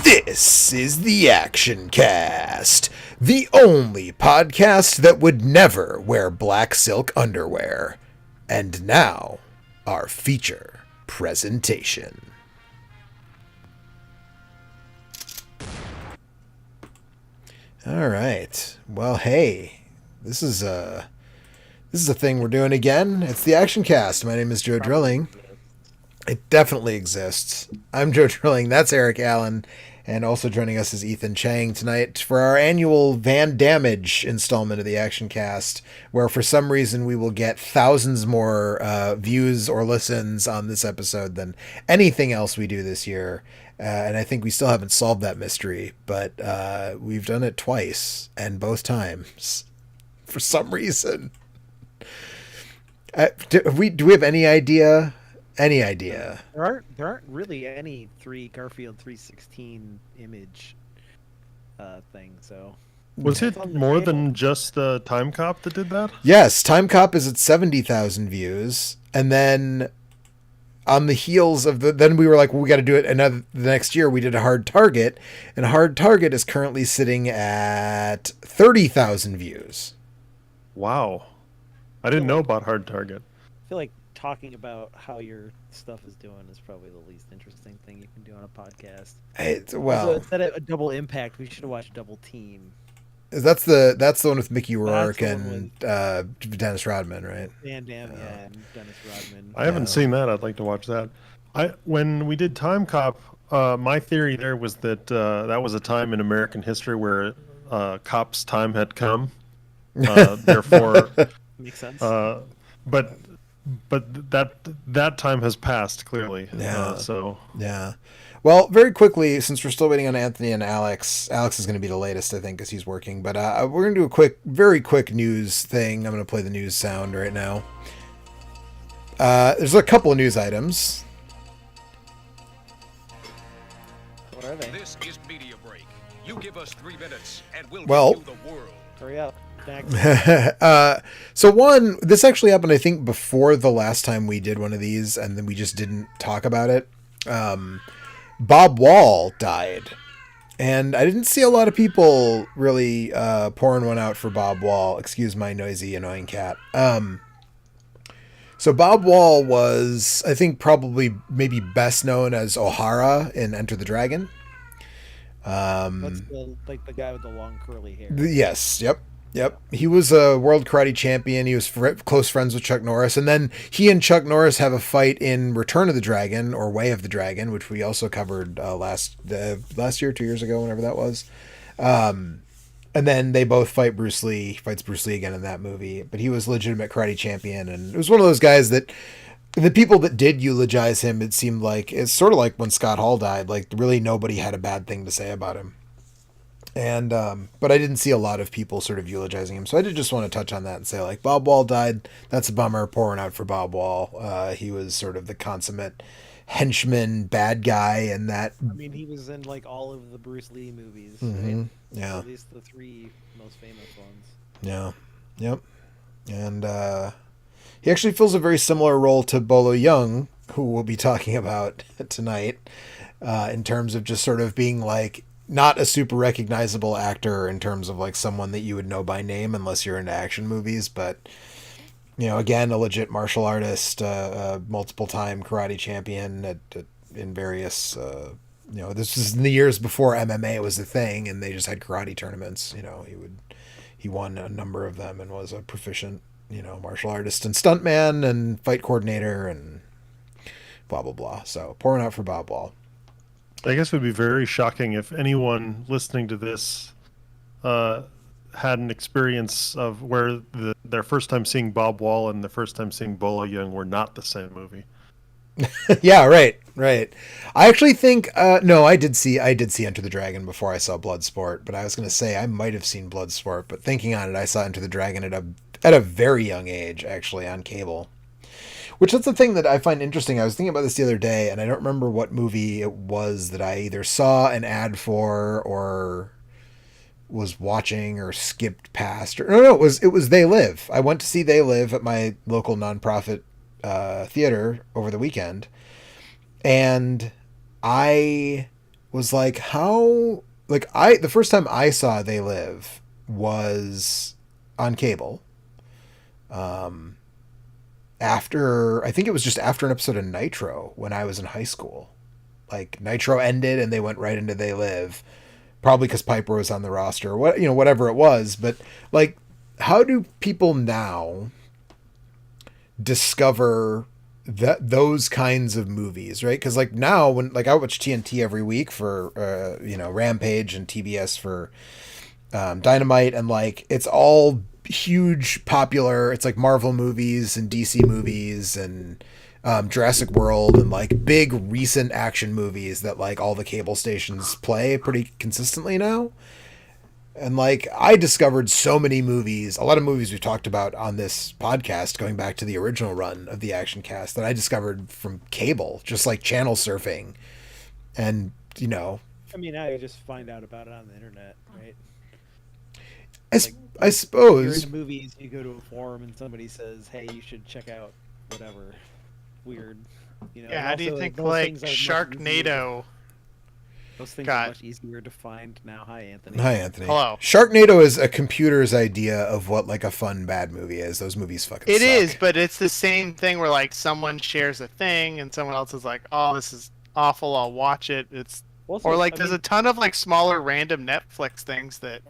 This is the Action Cast, the only podcast that would never wear black silk underwear. And now, our feature presentation. All right. Well, hey, this is a thing we're doing again. It's the Action Cast. My name is Joe Drilling. It definitely exists. I'm Joe Drilling. That's Eric Allen. And also joining us is Ethan Chang tonight for our annual Van Dammage installment of the Action Cast, where for some reason we will get thousands more views or listens on this episode than anything else we do this year. And I think we still haven't solved that mystery, but we've done it twice, and both times, for some reason. Do we have any idea? Any idea? There aren't really any Garfield 316 image thing. So was it more than just Time Cop that did that? Yes, Time Cop is at 70,000 views, and then on the heels of then we were like, well, we got to do it the next year. We did a Hard Target, and Hard Target is currently sitting at 30,000 views. Wow, I didn't know about Hard Target. I feel like talking about how your stuff is doing is probably the least interesting thing you can do on a podcast. Well, so instead of a Double Impact, we should have watched Double Team. That's the one with Mickey Rourke and Dennis Rodman, right? Van Damme, and Dennis Rodman. I haven't seen that. I'd like to watch that. When we did Time Cop, my theory there was that that was a time in American history where cops' time had come. Therefore, makes sense. But that time has passed clearly. Yeah. Yeah. Well, very quickly, since we're still waiting on Anthony and Alex is going to be the latest, I think, because he's working. But we're going to do a very quick news thing. I'm going to play the news sound right now. There's a couple of news items. What are they? This is Media Break. You give us 3 minutes, and we'll give you the world. Hurry up. So this actually happened, I think, before the last time we did one of these, and then we just didn't talk about it. Bob Wall died, and I didn't see a lot of people really pouring one out for Bob Wall. Excuse my noisy, annoying cat. So Bob Wall was, I think, probably maybe best known as O'Hara in Enter the Dragon. That's the guy with the long curly hair. Yes. Yep. He was a world karate champion. He was close friends with Chuck Norris. And then he and Chuck Norris have a fight in Return of the Dragon or Way of the Dragon, which we also covered last year, 2 years ago, whenever that was. And then they both fight Bruce Lee. He fights Bruce Lee again in that movie. But he was a legitimate karate champion. And it was one of those guys that the people that did eulogize him, it seemed like, it's sort of like when Scott Hall died. Like, really nobody had a bad thing to say about him. And, but I didn't see a lot of people sort of eulogizing him. So I did just want to touch on that and say, like, Bob Wall died. That's a bummer. Pouring out for Bob Wall. He was sort of the consummate henchman bad guy in that. I mean, he was in like all of the Bruce Lee movies. Mm-hmm. Right? Yeah. At least the 3 most famous ones. Yeah. Yep. And, he actually fills a very similar role to Bolo Young, who we'll be talking about tonight, in terms of just sort of being like, not a super recognizable actor in terms of like someone that you would know by name unless you're into action movies. But, you know, again, a legit martial artist, multiple time karate champion in various, this was in the years before MMA was a thing and they just had karate tournaments. You know, he won a number of them and was a proficient, martial artist and stuntman and fight coordinator and blah, blah, blah. So pouring out for Bob Wall. I guess it would be very shocking if anyone listening to this had an experience of where their first time seeing Bob Wall and the first time seeing Bolo Young were not the same movie. Yeah, right. I actually think no, I did see Enter the Dragon before I saw Bloodsport, but I was going to say I might have seen Bloodsport, but thinking on it, I saw Enter the Dragon at a very young age, actually, on cable. Which that's the thing that I find interesting. I was thinking about this the other day, and I don't remember what movie it was that I either saw an ad for or was watching or skipped past. It was They Live. I went to see They Live at my local nonprofit theater over the weekend, and I was like, how, like, the first time I saw They Live was on cable. After, I think it was just after an episode of Nitro when I was in high school. Like, Nitro ended and they went right into They Live, probably because Piper was on the roster, or what, whatever it was. But like, how do people now discover those kinds of movies, right? Because like now, when like I watch TNT every week for Rampage and TBS for Dynamite, and like it's all huge popular, it's like Marvel movies and DC movies and Jurassic World and like big recent action movies that like all the cable stations play pretty consistently now. And like I discovered so many movies, a lot of movies we've talked about on this podcast going back to the original run of the Action Cast that I discovered from cable, just like channel surfing. And I mean, now you just find out about it on the internet, right? I suppose you're into movies, you go to a forum and somebody says, "Hey, you should check out whatever." Weird, Yeah, how do you think like Sharknado? Those things are much easier to find now. Hi, Anthony. Hi, Anthony. Hello. Sharknado is a computer's idea of what like a fun bad movie is. Those movies fucking It suck. is, but it's the same thing where like someone shares a thing and someone else is like, "Oh, this is awful. I'll watch it." It's Also, or like there's a ton of like smaller random Netflix things that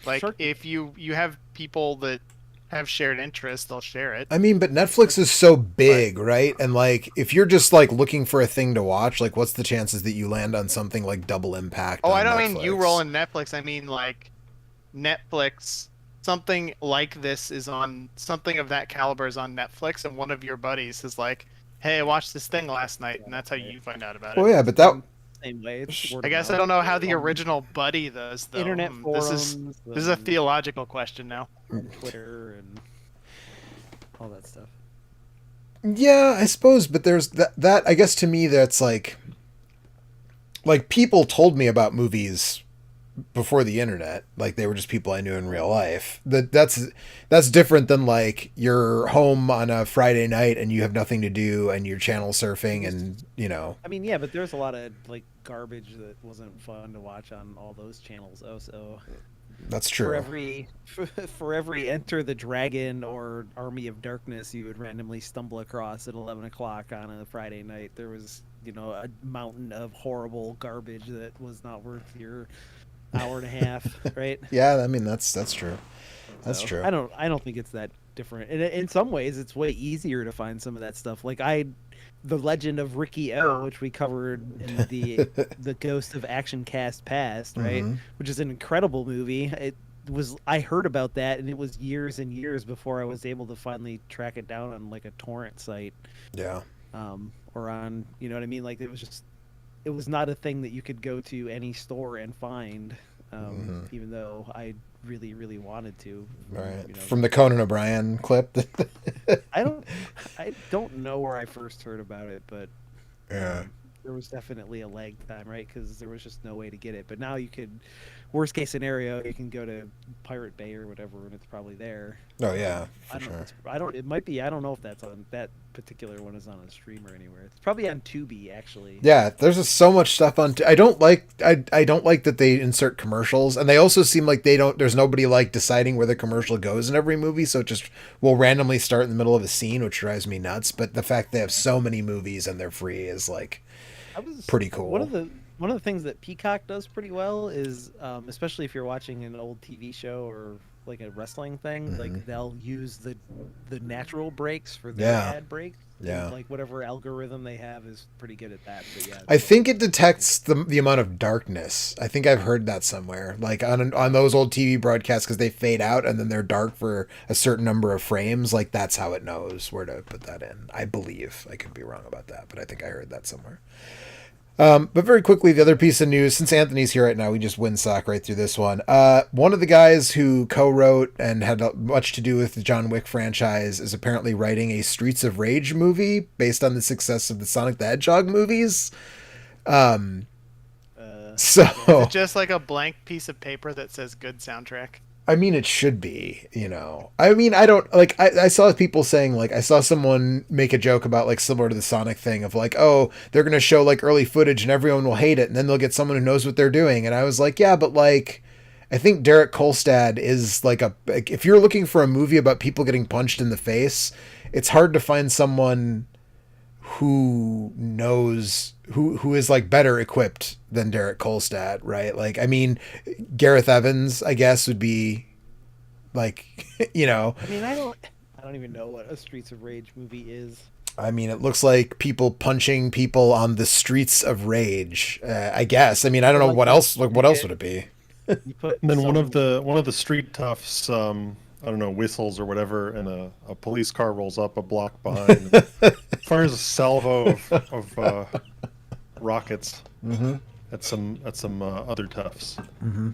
like Shark- if you have people that have shared interests, they'll share it. I mean, but Netflix is so big, right? And like, if you're just like looking for a thing to watch, like, what's the chances that you land on something like Double Impact? Oh, on I don't Netflix? mean you roll in Netflix. I mean like Netflix. Something like this is on something of that caliber is on Netflix, and one of your buddies is like, "Hey, I watched this thing last night," and that's how you find out about it. Well, yeah, but that. Same way. I guess I don't know how the original buddy does though. Internet forums. This is a theological question now. Twitter and all that stuff. Yeah, I suppose, but there's that. I guess to me, that's like people told me about movies before the internet. Like they were just people I knew in real life. That's different than like you're home on a Friday night and you have nothing to do and you're channel surfing and I mean, yeah, but there's a lot of like garbage that wasn't fun to watch on all those channels. Also, that's true. For every Enter the Dragon or Army of Darkness you would randomly stumble across at 11 o'clock on a Friday night, there was a mountain of horrible garbage that was not worth your hour and a half, right? Yeah, I mean that's true. That's true. I don't think it's that different. And in some ways, it's way easier to find some of that stuff. Like the Legend of Ricky O, which we covered in the Ghost of Action Cast Past, right? Mm-hmm. Which is an incredible movie. I heard about that, and it was years and years before I was able to finally track it down on like a torrent site. Yeah. Or on, you know what I mean? Like it was not a thing that you could go to any store and find, even though I really, really wanted to. Right. From the Conan O'Brien clip. I don't know where I first heard about it, but yeah, there was definitely a lag time, right? Because there was just no way to get it. But now you could, worst case scenario, you can go to Pirate Bay or whatever, and it's probably there. Oh yeah, for sure. It might be. I don't know if that's on that particular one is on a streamer anywhere. It's probably on Tubi actually. Yeah, there's just so much stuff on. I don't like that they insert commercials, and they also seem like they don't. There's nobody like deciding where the commercial goes in every movie, so it just will randomly start in the middle of a scene, which drives me nuts. But the fact they have so many movies and they're free is like pretty cool. One of the things that Peacock does pretty well is, especially if you're watching an old TV show or like a wrestling thing, like they'll use the natural breaks for their ad breaks. Yeah. And, like whatever algorithm they have is pretty good at that. But yeah, I think it detects the amount of darkness. I think I've heard that somewhere, like on those old TV broadcasts, because they fade out and then they're dark for a certain number of frames. Like that's how it knows where to put that in. I believe. I could be wrong about that, but I think I heard that somewhere. But very quickly, the other piece of news, since Anthony's here right now, we just windsock right through this one. One of the guys who co-wrote and had much to do with the John Wick franchise is apparently writing a Streets of Rage movie based on the success of the Sonic the Hedgehog movies. Is it just like a blank piece of paper that says good soundtrack? I mean, it should be, you know. I mean, I don't like. I saw people saying like I saw someone make a joke about like similar to the Sonic thing of like, oh, they're gonna show like early footage and everyone will hate it, and then they'll get someone who knows what they're doing. And I was like, yeah, but like, I think Derek Kolstad is like if you're looking for a movie about people getting punched in the face, it's hard to find someone who knows who is like better equipped than Derek Kolstad, right? Like, I mean, Gareth Evans, I guess, would be like, you know. I mean, I don't even know what a Streets of Rage movie is. I mean, it looks like people punching people on the streets of rage. I guess. I mean, I don't know what else. Like, what else would it be? You put And then one of the street toughs, I don't know, whistles or whatever, and a police car rolls up a block behind, and fires a salvo of rockets at some other toughs. Mm-hmm.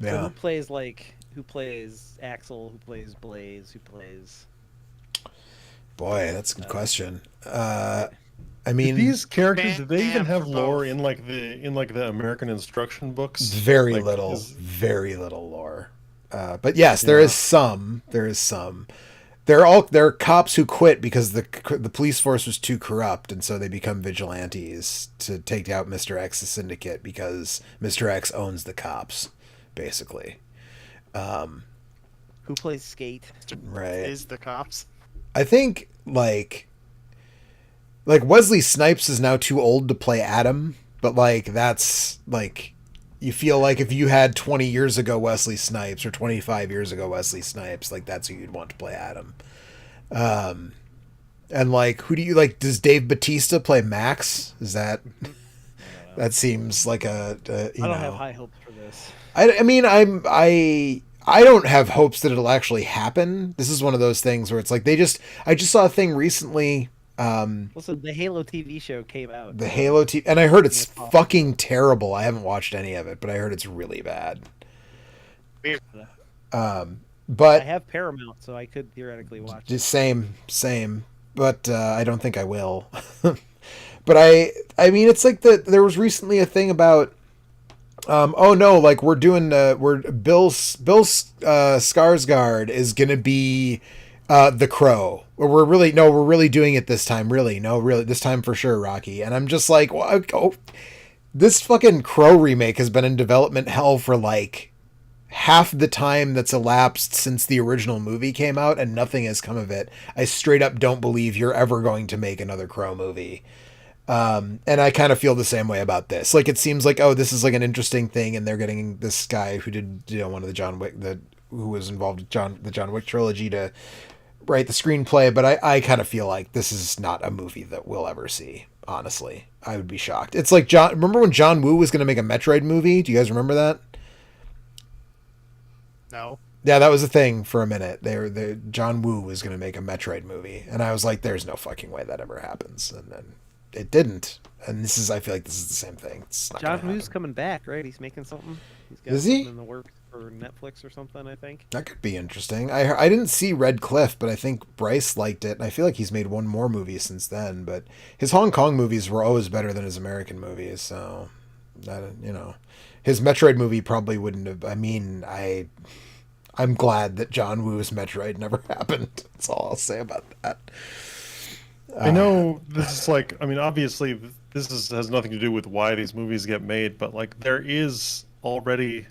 So Yeah. who plays Axel? Who plays Blaze? Who plays? Boy, that's a good question. I mean, These characters, do they even Bam have for lore both. in like the American instruction books? very Like, little, is- very little lore. But yes, there is some. There is some. They're cops who quit because the police force was too corrupt, and so they become vigilantes to take out Mr. X's syndicate because Mr. X owns the cops, basically. Who plays Skate? Right. Is the cops? I think like Wesley Snipes is now too old to play Adam, but like that's like you feel like if you had 20 years ago Wesley Snipes or 25 years ago Wesley Snipes, like that's who you'd want to play Adam. And like who do you like? Does Dave Bautista play Max? Is that that seems like a you I don't know. have high hopes for this. I mean, I don't have hopes that it'll actually happen. This is one of those things where it's like I just saw a thing recently. Listen, the Halo TV show came out. The Halo TV, and I heard it's fucking terrible. I haven't watched any of it, but I heard it's really bad. Weird. I But have Paramount, so I could theoretically watch it. just same. But I don't think I will. But I mean, it's like there was recently a thing about. Oh no! Like we're Bill Skarsgård is gonna be the Crow. We're really doing it this time. Really, this time for sure, Rocky. And I'm just like, well, this fucking Crow remake has been in development hell for like half the time that's elapsed since the original movie came out, and nothing has come of it. I straight up don't believe you're ever going to make another Crow movie. And I kind of feel the same way about this. Like, it seems like, oh, this is like an interesting thing, and they're getting this guy who did, one of the John Wick, who was involved with the John Wick trilogy to write the screenplay. But I kind of feel like this is not a movie that we'll ever see. Honestly, I would be shocked. It's like remember when John Woo was going to make a Metroid movie? Do you guys remember that? No. Yeah, that was a thing for a minute. John Woo was going to make a Metroid movie, and I was like, "There's no fucking way that ever happens." And then it didn't. And I feel like this is the same thing. It's not John gonna Woo's happen. coming back, right? He's making something. He's got Is he? something in the works for Netflix or something, I think. That could be interesting. I didn't see Red Cliff, but I think Bryce liked it, and I feel like he's made one more movie since then. But his Hong Kong movies were always better than his American movies, so that his Metroid movie probably wouldn't have. I mean, I'm glad that John Woo's Metroid never happened. That's all I'll say about that. I know this is like, I mean, obviously has nothing to do with why these movies get made, but like there is already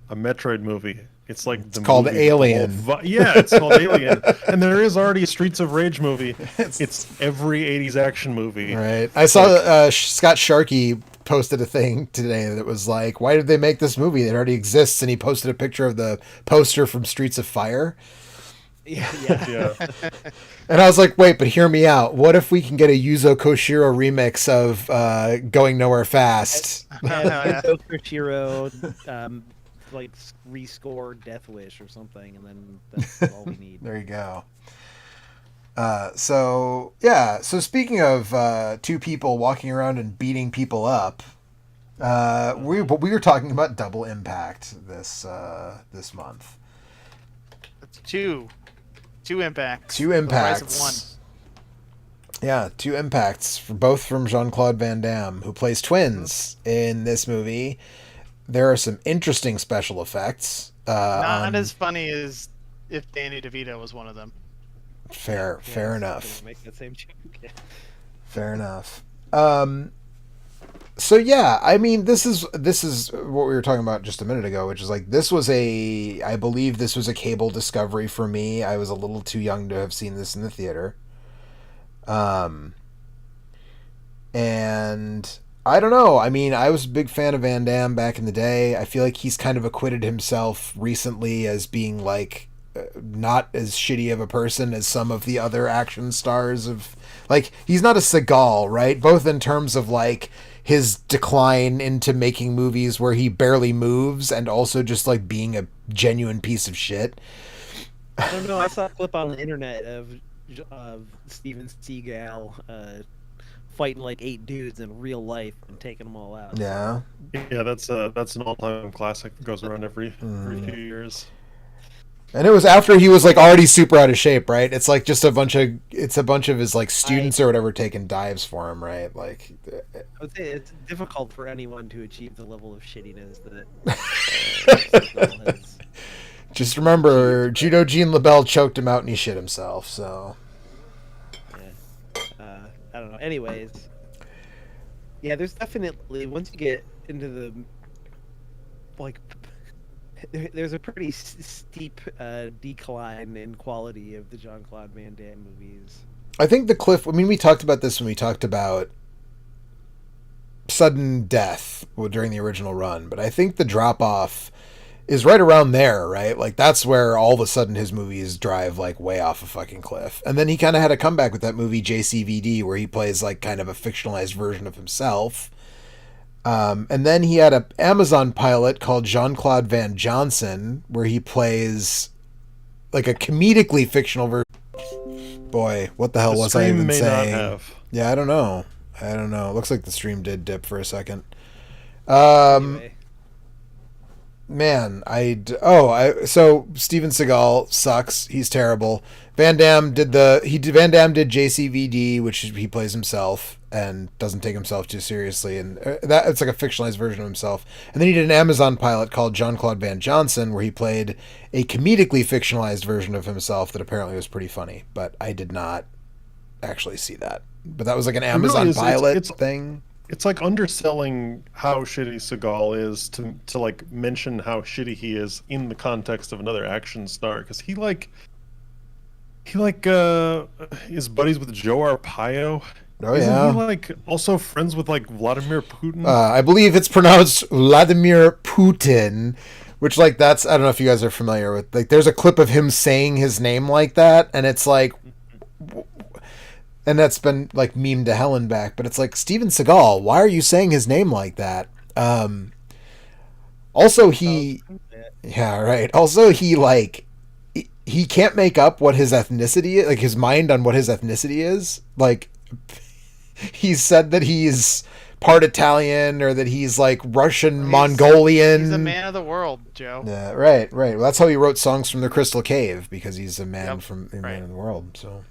a Metroid movie. It's like It's called movie, Alien. Yeah, it's called Alien, and there is already a Streets of Rage movie. It's every '80s action movie. Right. I saw Scott Sharkey posted a thing today that was like, why did they make this movie? It already exists. And he posted a picture of the poster from Streets of Fire. Yeah. Yeah. And I was like, wait, but hear me out. What if we can get a Yuzo Koshiro remix of Going Nowhere Fast? Koshiro, like rescore Death Wish or something, and then that's all we need. There you go. So speaking of two people walking around and beating people up, we were talking about Double Impact this month. It's two impacts. Two The impacts. rise of one. Yeah, two impacts, both from Jean-Claude Van Damme, who plays twins in this movie. There are some interesting special effects. Not as funny as if Danny DeVito was one of them. Fair enough. Make that same joke. Yeah. Fair enough. So yeah, I mean, this is what we were talking about just a minute ago, which is like I believe this was a cable discovery for me. I was a little too young to have seen this in the theater. And I don't know. I mean, I was a big fan of Van Damme back in the day. I feel like he's kind of acquitted himself recently as being like not as shitty of a person as some of the other action stars of, like, he's not a Seagal, right? Both in terms of like his decline into making movies where he barely moves and also just like being a genuine piece of shit. I don't know. I saw a clip on the internet of Steven Seagal fighting like 8 dudes in real life and taking them all out. Yeah. Yeah, that's an all-time classic that goes around every few years. And it was after he was like already super out of shape, right? It's like just a bunch of his like students or whatever taking dives for him, right? Like, I would say it's difficult for anyone to achieve the level of shittiness that Seagal has. Just remember, Judo Gene LaBelle choked him out and he shit himself. So Yeah. I don't know. Anyways, yeah, there's definitely, once you get into the like, there's a pretty steep decline in quality of the Jean-Claude Van Damme movies. I think the cliff. I mean, we talked about this when we talked about sudden death during the original run, but I think the drop off is right around there, right? Like, that's where all of a sudden his movies drive like way off a fucking cliff. And then he kind of had a comeback with that movie JCVD, where he plays like kind of a fictionalized version of himself. And then he had an Amazon pilot called Jean-Claude Van Johnson, where he plays like a comedically fictional version. Boy, what the hell was I even saying? Yeah, I don't know. It looks like the stream did dip for a second. Anyway. Man, so Steven Seagal sucks. He's terrible. Van Damme did JCVD, which he plays himself and doesn't take himself too seriously, and that it's like a fictionalized version of himself. And then he did an Amazon pilot called Jean-Claude Van Johnson, where he played a comedically fictionalized version of himself that apparently was pretty funny, but I did not actually see that. But that was like an Amazon pilot thing. It's like underselling how shitty Seagal is to like mention how shitty he is in the context of another action star, because he is buddies with Joe Arpaio. Oh, Isn't yeah. he like also friends with like Vladimir Putin? I believe it's pronounced Vladimir Putin, which, like, that's, I don't know if you guys are familiar with, like, there's a clip of him saying his name like that, and it's like, and that's been like memed to hell and back, but it's like, Steven Seagal, why are you saying his name like that? Also he like, he can't make up what his ethnicity is, like his mind on what his ethnicity is. Like, he said that he's part Italian or that he's like Russian, Mongolian. He's a man of the world, Joe. Yeah, right. Well, that's how he wrote songs from the Crystal Cave, because he's a man man of the world. So,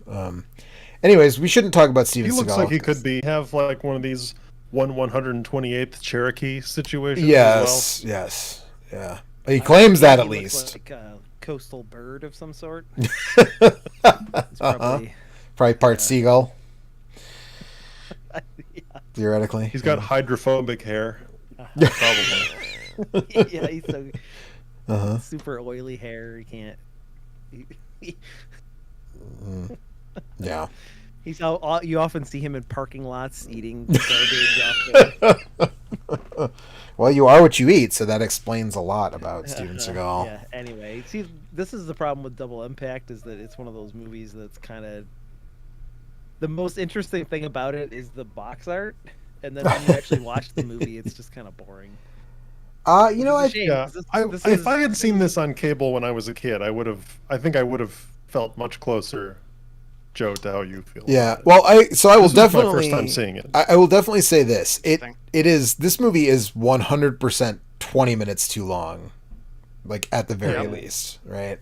anyways, we shouldn't talk about Steven Seagal. He looks like he could have like one of these 1/128th Cherokee situations. Yes, yes, yeah. He claims that at least. Like a coastal bird of some sort. It's probably part seagull. Yeah. Theoretically, he's got hydrophobic hair. Probably. Yeah, he's so super oily hair. He can't. Yeah. He's how you often see him in parking lots eating garbage off the... Well, you are what you eat, so that explains a lot about Steven Seagal. Yeah. Anyway, see, this is the problem with Double Impact, is that it's one of those movies that's kind of, the most interesting thing about it is the box art, and then when you actually watch the movie, it's just kind of boring. You know, if I had seen this on cable when I was a kid, I think I would have felt much closer, Joe, to how you feel. Yeah. Well, I will definitely. My first time seeing it. I will definitely say this. This movie is 100% 20 minutes too long, like at the very least, right?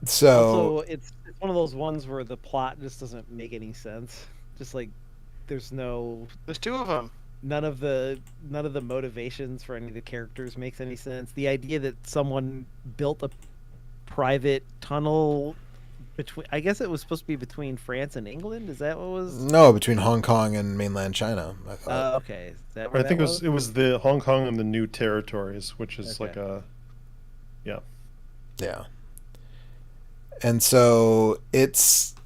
So also, it's one of those ones where the plot just doesn't make any sense. Just like there's 2 of them. none of the motivations for any of the characters makes any sense. The idea that someone built a private tunnel between, I guess it was supposed to be between France and England. Is that what was? No, between Hong Kong and mainland China, I thought. Okay. Is that where I think that was? it was the Hong Kong and the New Territories, which is like Okay. yeah. Yeah. And so it's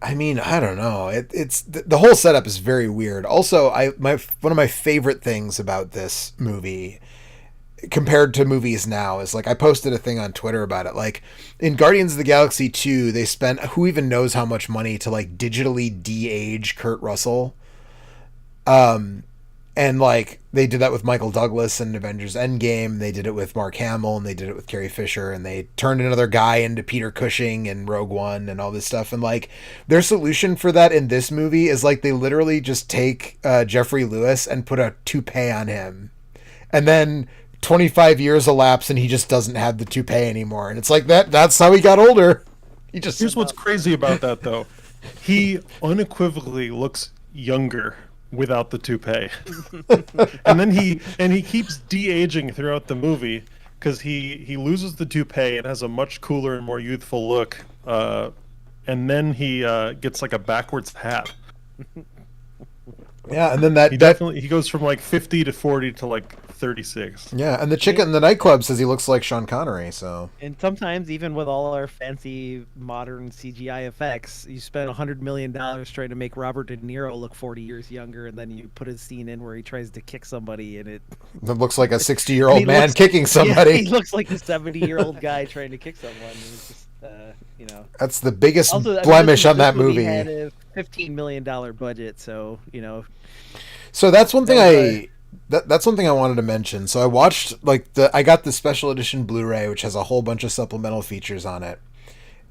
I mean, I don't know. It's the whole setup is very weird. Also, one of my favorite things about this movie compared to movies now is like I posted a thing on Twitter about it. Like in Guardians of the Galaxy 2, they spent who even knows how much money to like digitally de-age Kurt Russell. And like they did that with Michael Douglas in Avengers Endgame, they did it with Mark Hamill, and they did it with Carrie Fisher, and they turned another guy into Peter Cushing in Rogue One and all this stuff. And like their solution for that in this movie is like they literally just take Jeffrey Lewis and put a toupee on him, and then 25 years elapse and he just doesn't have the toupee anymore. And it's like that's how he got older. He just Here's what's crazy about that though. He unequivocally looks younger without the toupee. and he keeps de-aging throughout the movie because he loses the toupee and has a much cooler and more youthful look. And then he gets like a backwards hat. Yeah, and then He goes from like 50 to 40 to like 36. Yeah, and the chick in the nightclub says he looks like Sean Connery, so And sometimes, even with all our fancy modern CGI effects, you spend $100 million trying to make Robert De Niro look 40 years younger, and then you put a scene in where he tries to kick somebody, and it looks like a 60-year-old he man looks- kicking somebody. Yeah, he looks like a 70-year-old guy trying to kick someone. And it's just, That's the biggest Also, I mean, blemish on this that movie. had a $15 million budget, so So that's one thing That was that's one thing I wanted to mention. So I watched I got the special edition Blu-ray, which has a whole bunch of supplemental features on it,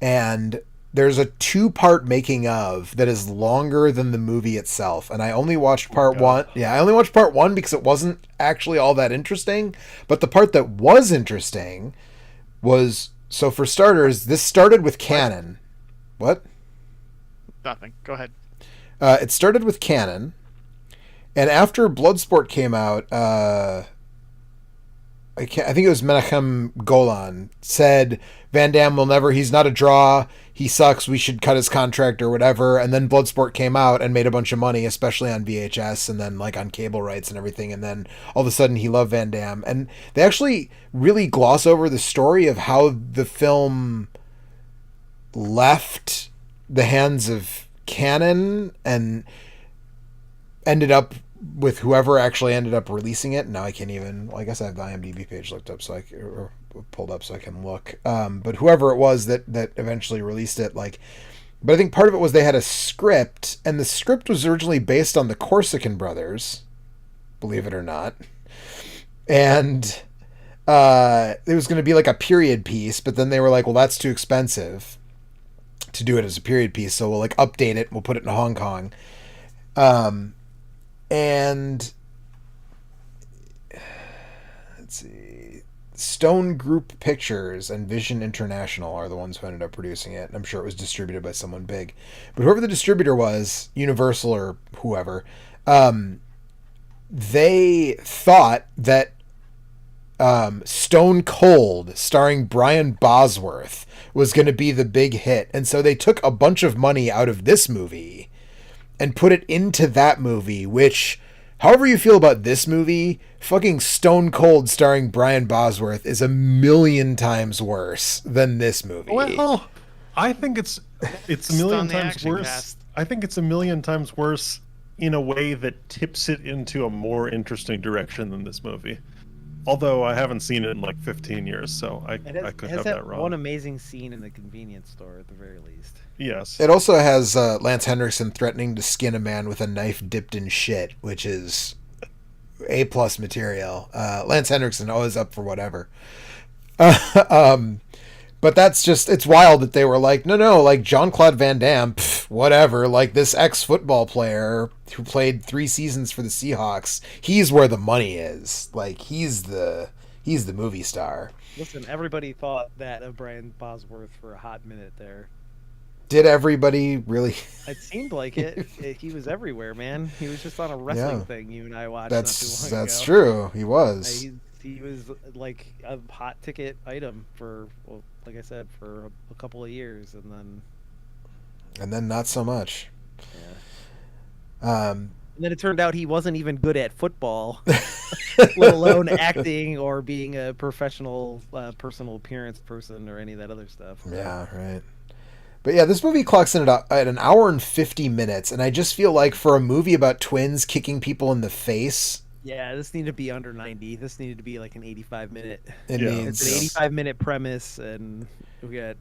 and there's a 2-part making of that is longer than the movie itself. And I only watched part one. Yeah, I only watched part one because it wasn't actually all that interesting. But the part that was interesting was, so for starters, this started with Canon. What? Nothing. Go ahead. It started with Canon. And after Bloodsport came out, I think it was Menachem Golan said Van Damme he's not a draw, he sucks, we should cut his contract or whatever. And then Bloodsport came out and made a bunch of money, especially on VHS and then like on cable rights and everything. And then all of a sudden he loved Van Damme. And they actually really gloss over the story of how the film left the hands of Canon and ended up with whoever actually ended up releasing it. Now I can't even. Well, I guess I have the IMDb page looked up, or pulled up so I can look. But whoever it was that eventually released it, but I think part of it was they had a script, and the script was originally based on the Corsican Brothers, believe it or not, and it was going to be like a period piece. But then they were like, well, that's too expensive to do it as a period piece, so we'll update it. We'll put it in Hong Kong. And let's see, Stone Group Pictures and Vision International are the ones who ended up producing it. And I'm sure it was distributed by someone big, but whoever the distributor was, Universal or whoever, they thought that Stone Cold, starring Brian Bosworth, was going to be the big hit, and so they took a bunch of money out of this movie and put it into that movie, which, however you feel about this movie, fucking Stone Cold starring Brian Bosworth is 1,000,000 times worse than this movie. Well, I think it's a million on the times action worse. cast. I think it's 1,000,000 times worse in a way that tips it into a more interesting direction than this movie. Although I haven't seen it in like 15 years, so I could have that wrong. one amazing scene in the convenience store at the very least. Yes. It also has Lance Henriksen threatening to skin a man with a knife dipped in shit, which is A+ material. Lance Henriksen always up for whatever. But that's just, it's wild that they were like, no, like Jean-Claude Van Damme, whatever, like this ex-football player who played 3 seasons for the Seahawks, he's where the money is. Like, he's the movie star. Listen, everybody thought that of Brian Bosworth for a hot minute there. Did everybody really? It seemed like it. He was everywhere, man. He was just on a wrestling Yeah. thing you and I watched not too long That's ago. true. He was. He was like a hot ticket item for, well, like I said, for a couple of years, and then Not so much. yeah. Um, And then it turned out he wasn't even good at football, let alone acting or being a professional personal appearance person or any of that other stuff. So. yeah, right. But yeah, this movie clocks in at an hour and 50 minutes, and I just feel like for a movie about twins kicking people in the face, Yeah, this needed to be under 90. This needed to be like an 85-minute. it Yeah. needs... It's an 85-minute premise, and we got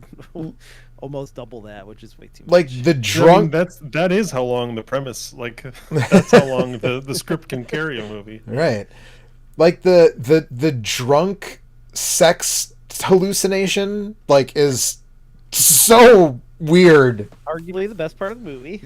almost double that, which is way too much. Like the I mean, drunk... that is how long the premise, like, that's how long the script can carry a movie. Right. Like the drunk sex hallucination, like, is so weird. Arguably the best part of the movie.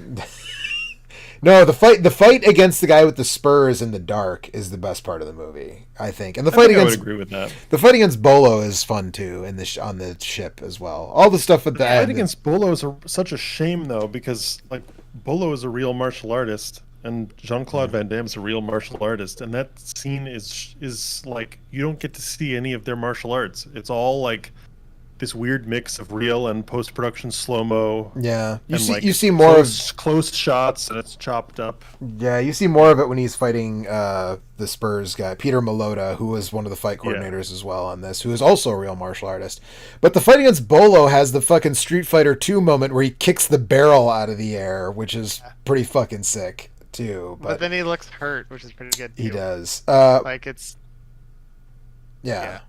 No, the fight against the guy with the spurs in the dark is the best part of the movie, I think. And the I fight think I would against agree with that. the fight against Bolo is fun too, in on the ship as well. All the stuff at the The fight end. against Bolo is such a shame, though, because like Bolo is a real martial artist, and Jean-Claude Van Damme is a real martial artist, and that scene is like you don't get to see any of their martial arts. It's all like this weird mix of real and post-production slow-mo. Yeah, and you see more of close shots, and it's chopped up. Yeah, you see more of it when he's fighting the Spurs guy, Peter Malota, who was one of the fight coordinators as well on this, who is also a real martial artist. But the fight against Bolo has the fucking Street Fighter 2 moment where he kicks the barrel out of the air, which is pretty fucking sick too. But then he looks hurt, which is pretty good too. he does. Like it's Yeah.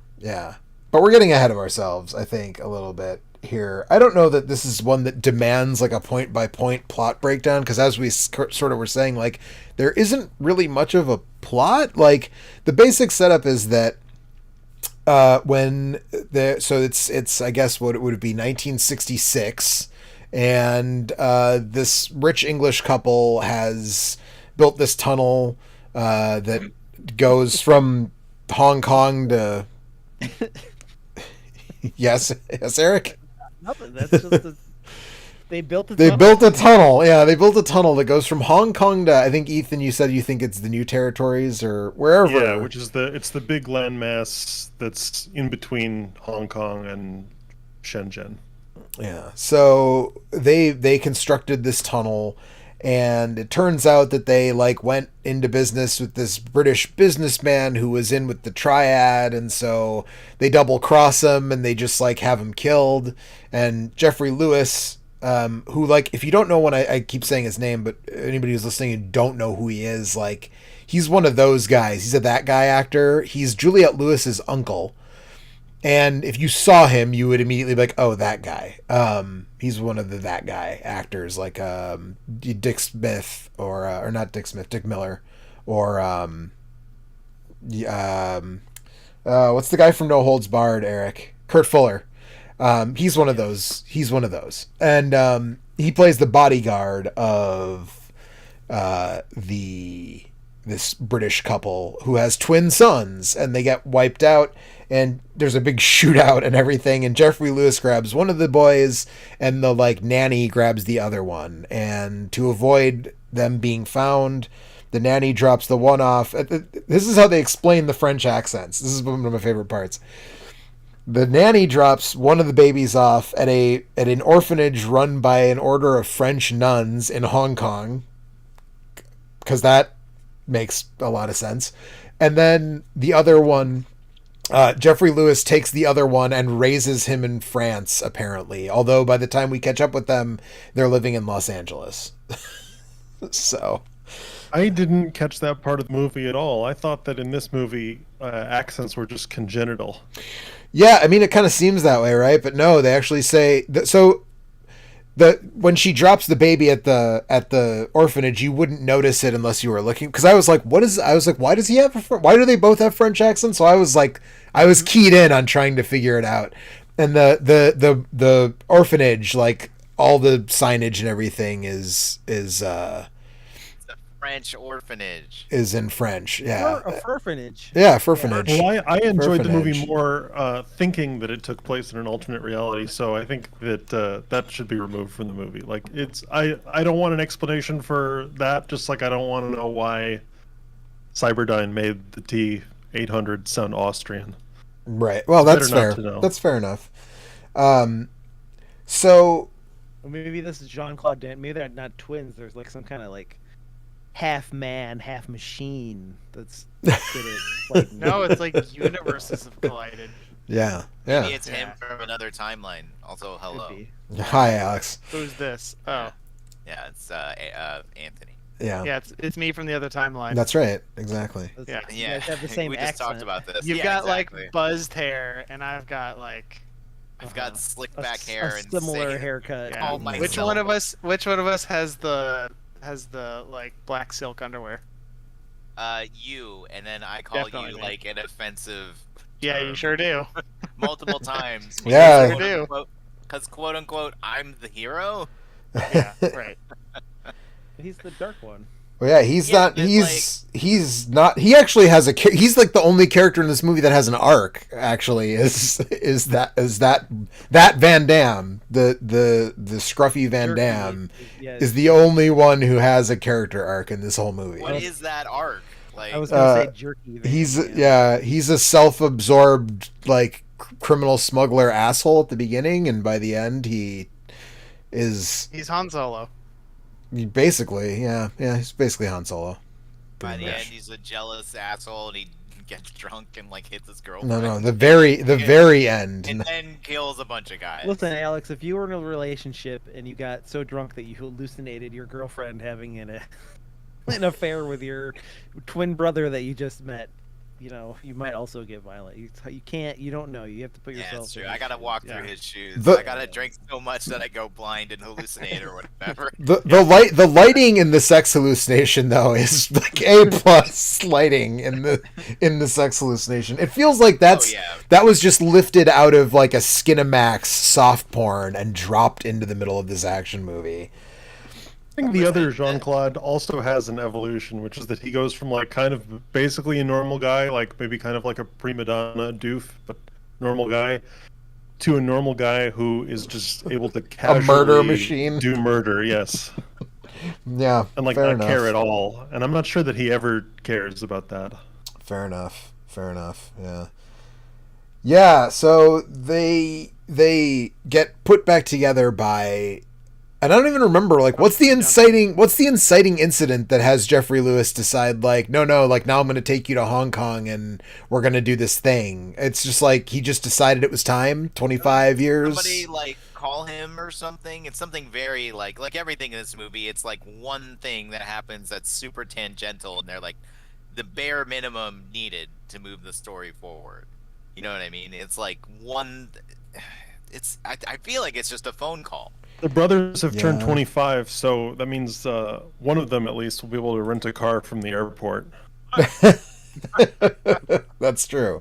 But we're getting ahead of ourselves, I think, a little bit here. I don't know that this is one that demands like a point-by-point plot breakdown, because as we sort of were saying, like, there isn't really much of a plot. Like, the basic setup is that it's I guess what it would be 1966, and this rich English couple has built this tunnel that goes from Hong Kong to... Yes, Eric. Nothing. That's just they built a They tunnel. built a tunnel. Yeah, they built a tunnel that goes from Hong Kong to, I think, Ethan, you said you think it's the New Territories or wherever. Yeah, which is it's the big landmass that's in between Hong Kong and Shenzhen. Yeah. So they constructed this tunnel, and it turns out that they like went into business with this British businessman who was in with the Triad, and so they double cross him and they just like have him killed. And Jeffrey Lewis, who, like, if you don't know when I keep saying his name, but anybody who's listening and don't know who he is, like, he's one of those guys. He's a that guy actor. He's Juliette Lewis's uncle. And if you saw him, you would immediately be like, oh, that guy. He's one of the that guy actors, like Dick Smith, or not Dick Smith, Dick Miller, or what's the guy from No Holds Barred, Eric? Kurt Fuller. He's one of those. And he plays the bodyguard of this British couple who has twin sons, and they get wiped out, and there's a big shootout and everything, and Jeffrey Lewis grabs one of the boys, and the like nanny grabs the other one, and to avoid them being found, the nanny drops the one off. This is how they explain the French accents. This is one of my favorite parts. The nanny drops one of the babies off at an orphanage run by an order of French nuns in Hong Kong, because that makes a lot of sense. And then the other one, Jeffrey Lewis takes the other one and raises him in France, apparently. Although by the time we catch up with them, they're living in Los Angeles. So... I didn't catch that part of the movie at all. I thought that in this movie, accents were just congenital. Yeah, I mean, it kind of seems that way, right? But no, they actually say that. So when she drops the baby at the orphanage, you wouldn't notice it unless you were looking. Because I was like, why does he have why do they both have French accents? So I was like, I was keyed in on trying to figure it out. And the orphanage, like all the signage and everything is French orphanage. is in French. Yeah. A furfinage. Yeah, Furfinage. Well, I enjoyed the movie Orphanage. more thinking that it took place in an alternate reality, so I think that that should be removed from the movie. Like, I don't want an explanation for that, just like I don't want to know why Cyberdyne made the T-800 sound Austrian. Right. Well, that's Better fair. not to know. That's fair enough. So Or maybe this is Jean-Claude Van. Maybe they're not twins. There's like some kind of like half man, half machine. That's good at like, No, it's like universes have collided. yeah, Maybe yeah. it's him from another timeline. Also, hello. could be. Hi, Alex. Who's this? Oh, Yeah, it's Anthony. Yeah, yeah, it's me from the other timeline. that's right. Exactly. That's- Yeah. You Yeah, guys have the same we just accent. talked about this. You've Yeah, got exactly. like buzzed hair, and I've got like. I've got slick A back s- hair a and similar singing. haircut. Yeah. Oh, my Which myself. one of us? Which one of us has the like black silk underwear? You, and then I call Definitely you me. like an offensive. Yeah, you sure do. Multiple times. Yeah. Sure do. Because quote unquote, I'm the hero. Yeah, right. He's the dark one. Well, yeah, he's Yeah, not. but, He's not. He actually has a. He's like the only character in this movie that has an arc. Actually, is that Van Damme, the scruffy Van Jerky Damme, Yeah, is the only one who has a character arc in this whole movie. What is that arc? Like, I was gonna say jerky. Van He's Damme. he's a self-absorbed like criminal smuggler asshole at the beginning, and by the end he is He's Han Solo. basically he's basically Han Solo. by pretty the much. end, he's a jealous asshole, and he gets drunk and like hits his No, girlfriend. no, the very end. And then kills a bunch of guys. Listen, Alex, if you were in a relationship and you got so drunk that you hallucinated your girlfriend having an affair with your twin brother that you just met, you know, you might also get violent. You can't, you don't know. You have to put Yeah, yourself that's true. in I gotta walk Yeah. through his shoes. The- I gotta drink so much that I go blind and hallucinate or whatever. The lighting in the sex hallucination though is like A plus lighting in the sex hallucination. It feels like Oh, yeah. that was just lifted out of like a Skinamax soft porn and dropped into the middle of this action movie. I think the other Jean-Claude also has an evolution, which is that he goes from like kind of basically a normal guy, like maybe kind of like a prima donna doof, but normal guy, to a normal guy who is just able to casually murder machine. do murder, yes, Yeah, and like fair not enough. care at all. And I'm not sure that he ever cares about that. Fair enough. Yeah. Yeah, so they get put back together by, and I don't even remember like what's the inciting incident that has Jeffrey Lewis decide like no, like now I'm going to take you to Hong Kong and we're going to do this thing. It's just like he just decided it was time. 25 years. Somebody like call him or something. It's something very like everything in this movie. It's like one thing that happens that's super tangential, and they're like the bare minimum needed to move the story forward. You know what I mean? It's like one. It's I feel like it's just a phone call. The brothers have turned Yeah. 25, so that means one of them at least will be able to rent a car from the airport. That's true.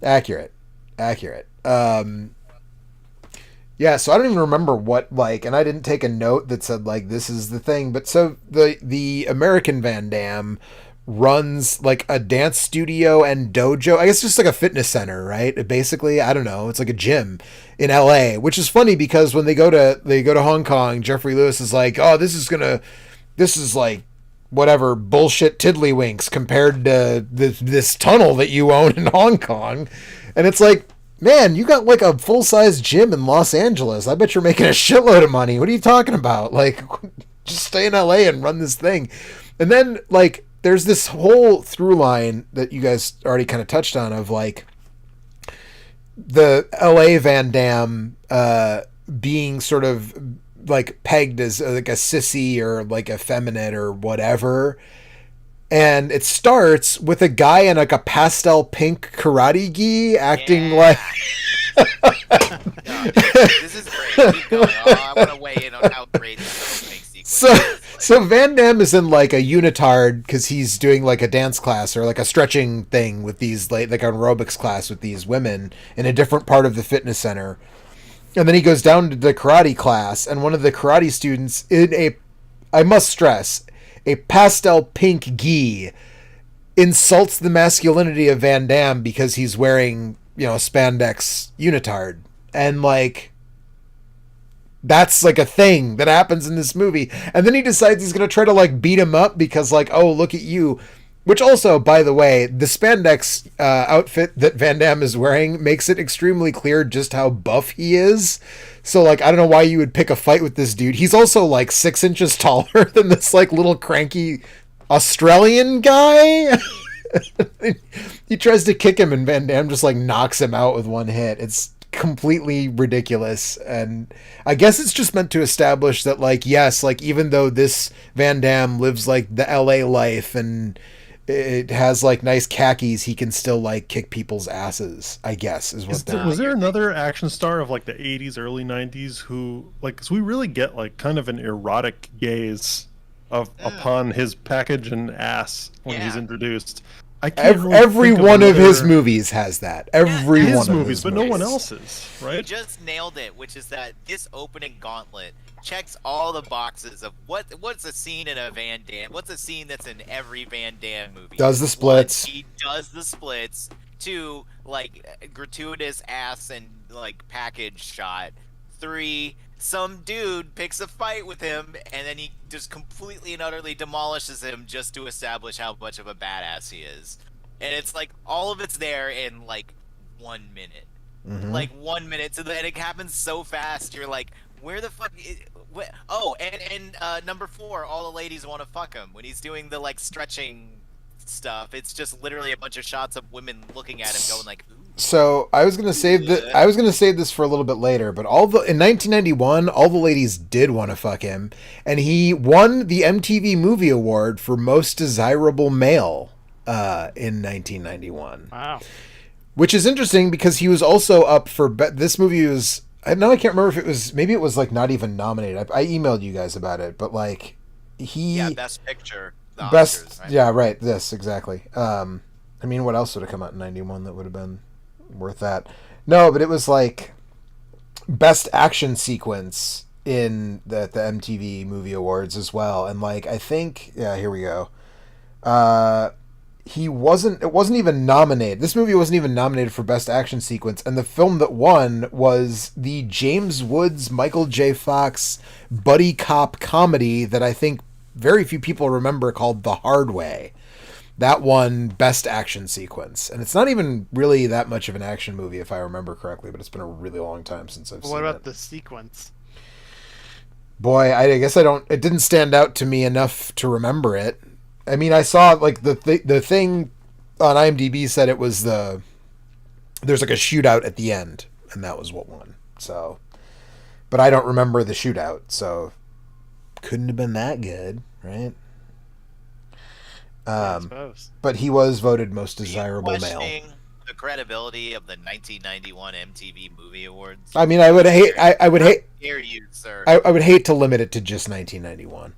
Accurate. Yeah, so I don't even remember what like, and I didn't take a note that said like this is the thing, but so the American Van Damme runs like a dance studio and dojo. I guess just like a fitness center, right? Basically, I don't know. It's like a gym in LA, which is funny because when they go to Hong Kong, Jeffrey Lewis is like, "Oh, this is like whatever bullshit tiddlywinks compared to this tunnel that you own in Hong Kong." And it's like, "Man, you got like a full-size gym in Los Angeles. I bet you're making a shitload of money. What are you talking about? Like just stay in LA and run this thing." And then like there's this whole through line that you guys already kind of touched on of like the LA Van Damme being sort of like pegged as like a sissy or like effeminate or whatever. And it starts with a guy in like a pastel pink karate gi acting Yeah. like This is great. Keep going. Oh, I want to weigh in on how great this opening sequence is. So Van Damme is in like a unitard because he's doing like a dance class or like a stretching thing with these like an aerobics class with these women in a different part of the fitness center. And then he goes down to the karate class, and one of the karate students I must stress, a pastel pink gi insults the masculinity of Van Damme because he's wearing, a spandex unitard. And, like, that's, like, a thing that happens in this movie. And then he decides he's going to try to, like, beat him up because, like, oh, look at you. Which also, by the way, the spandex outfit that Van Damme is wearing makes it extremely clear just how buff he is. So, like, I don't know why you would pick a fight with this dude. He's also, like, 6 inches taller than this, like, little cranky Australian guy. He tries to kick him and Van Damme just, like, knocks him out with one hit. It's completely ridiculous. And I guess it's just meant to establish that, like, yes, like, even though this Van Damme lives, like, the LA life and it has, like, nice khakis, he can still, like, kick people's asses, I guess, is what they're... Was there another action star of, like, the 80s, early 90s who, like, because we really get, like, kind of an erotic gaze upon his package and ass when he's introduced. I can't every one of his movies has that. Every one of his movies, but no one else's, right? You just nailed it, which is that this opening gauntlet checks all the boxes of what's a scene in a Van Damme, what's a scene that's in every Van Damme movie. Does the splits. One, he does the splits. 2, like, gratuitous ass and, like, package shot. 3, some dude picks a fight with him and then he just completely and utterly demolishes him just to establish how much of a badass he is. And it's like all of it's there in like 1 minute. Mm-hmm. Like 1 minute. So then it happens so fast. You're like, where the fuck oh, and number 4, all the ladies want to fuck him when he's doing the, like, stretching stuff. It's just literally a bunch of shots of women looking at him going like, ooh. So I was gonna save this for a little bit later, but in 1991, all the ladies did want to fuck him, and he won the MTV Movie Award for Most Desirable Male in 1991. Wow. Which is interesting because he was also up for this movie was I can't remember if it was maybe it was like not even nominated. I emailed you guys about it, but like Best Picture. Best Oscars, right? Yeah, right. This exactly. I mean, what else would have come out in 91 that would have been worth that? No, but it was like best action sequence in the MTV Movie Awards as well. And like I think here we go. It wasn't even nominated. This movie wasn't even nominated for best action sequence, and the film that won was the James Woods Michael J. Fox buddy cop comedy that I think very few people remember called The Hard Way. That won best action sequence, and it's not even really that much of an action movie if I remember correctly, but it's been a really long time since I've seen it. What about the sequence? Boy, I guess it didn't stand out to me enough to remember it. I mean, I saw like the thing on IMDb said it was there's like a shootout at the end, and that was what won. So, but I don't remember the shootout, so couldn't have been that good, right? I suppose. But he was voted most desirable male. Questioning the credibility of the 1991 MTV Movie Awards. I mean, I would hate. I would hate. Dare you, sir? I would hate to limit it to just 1991.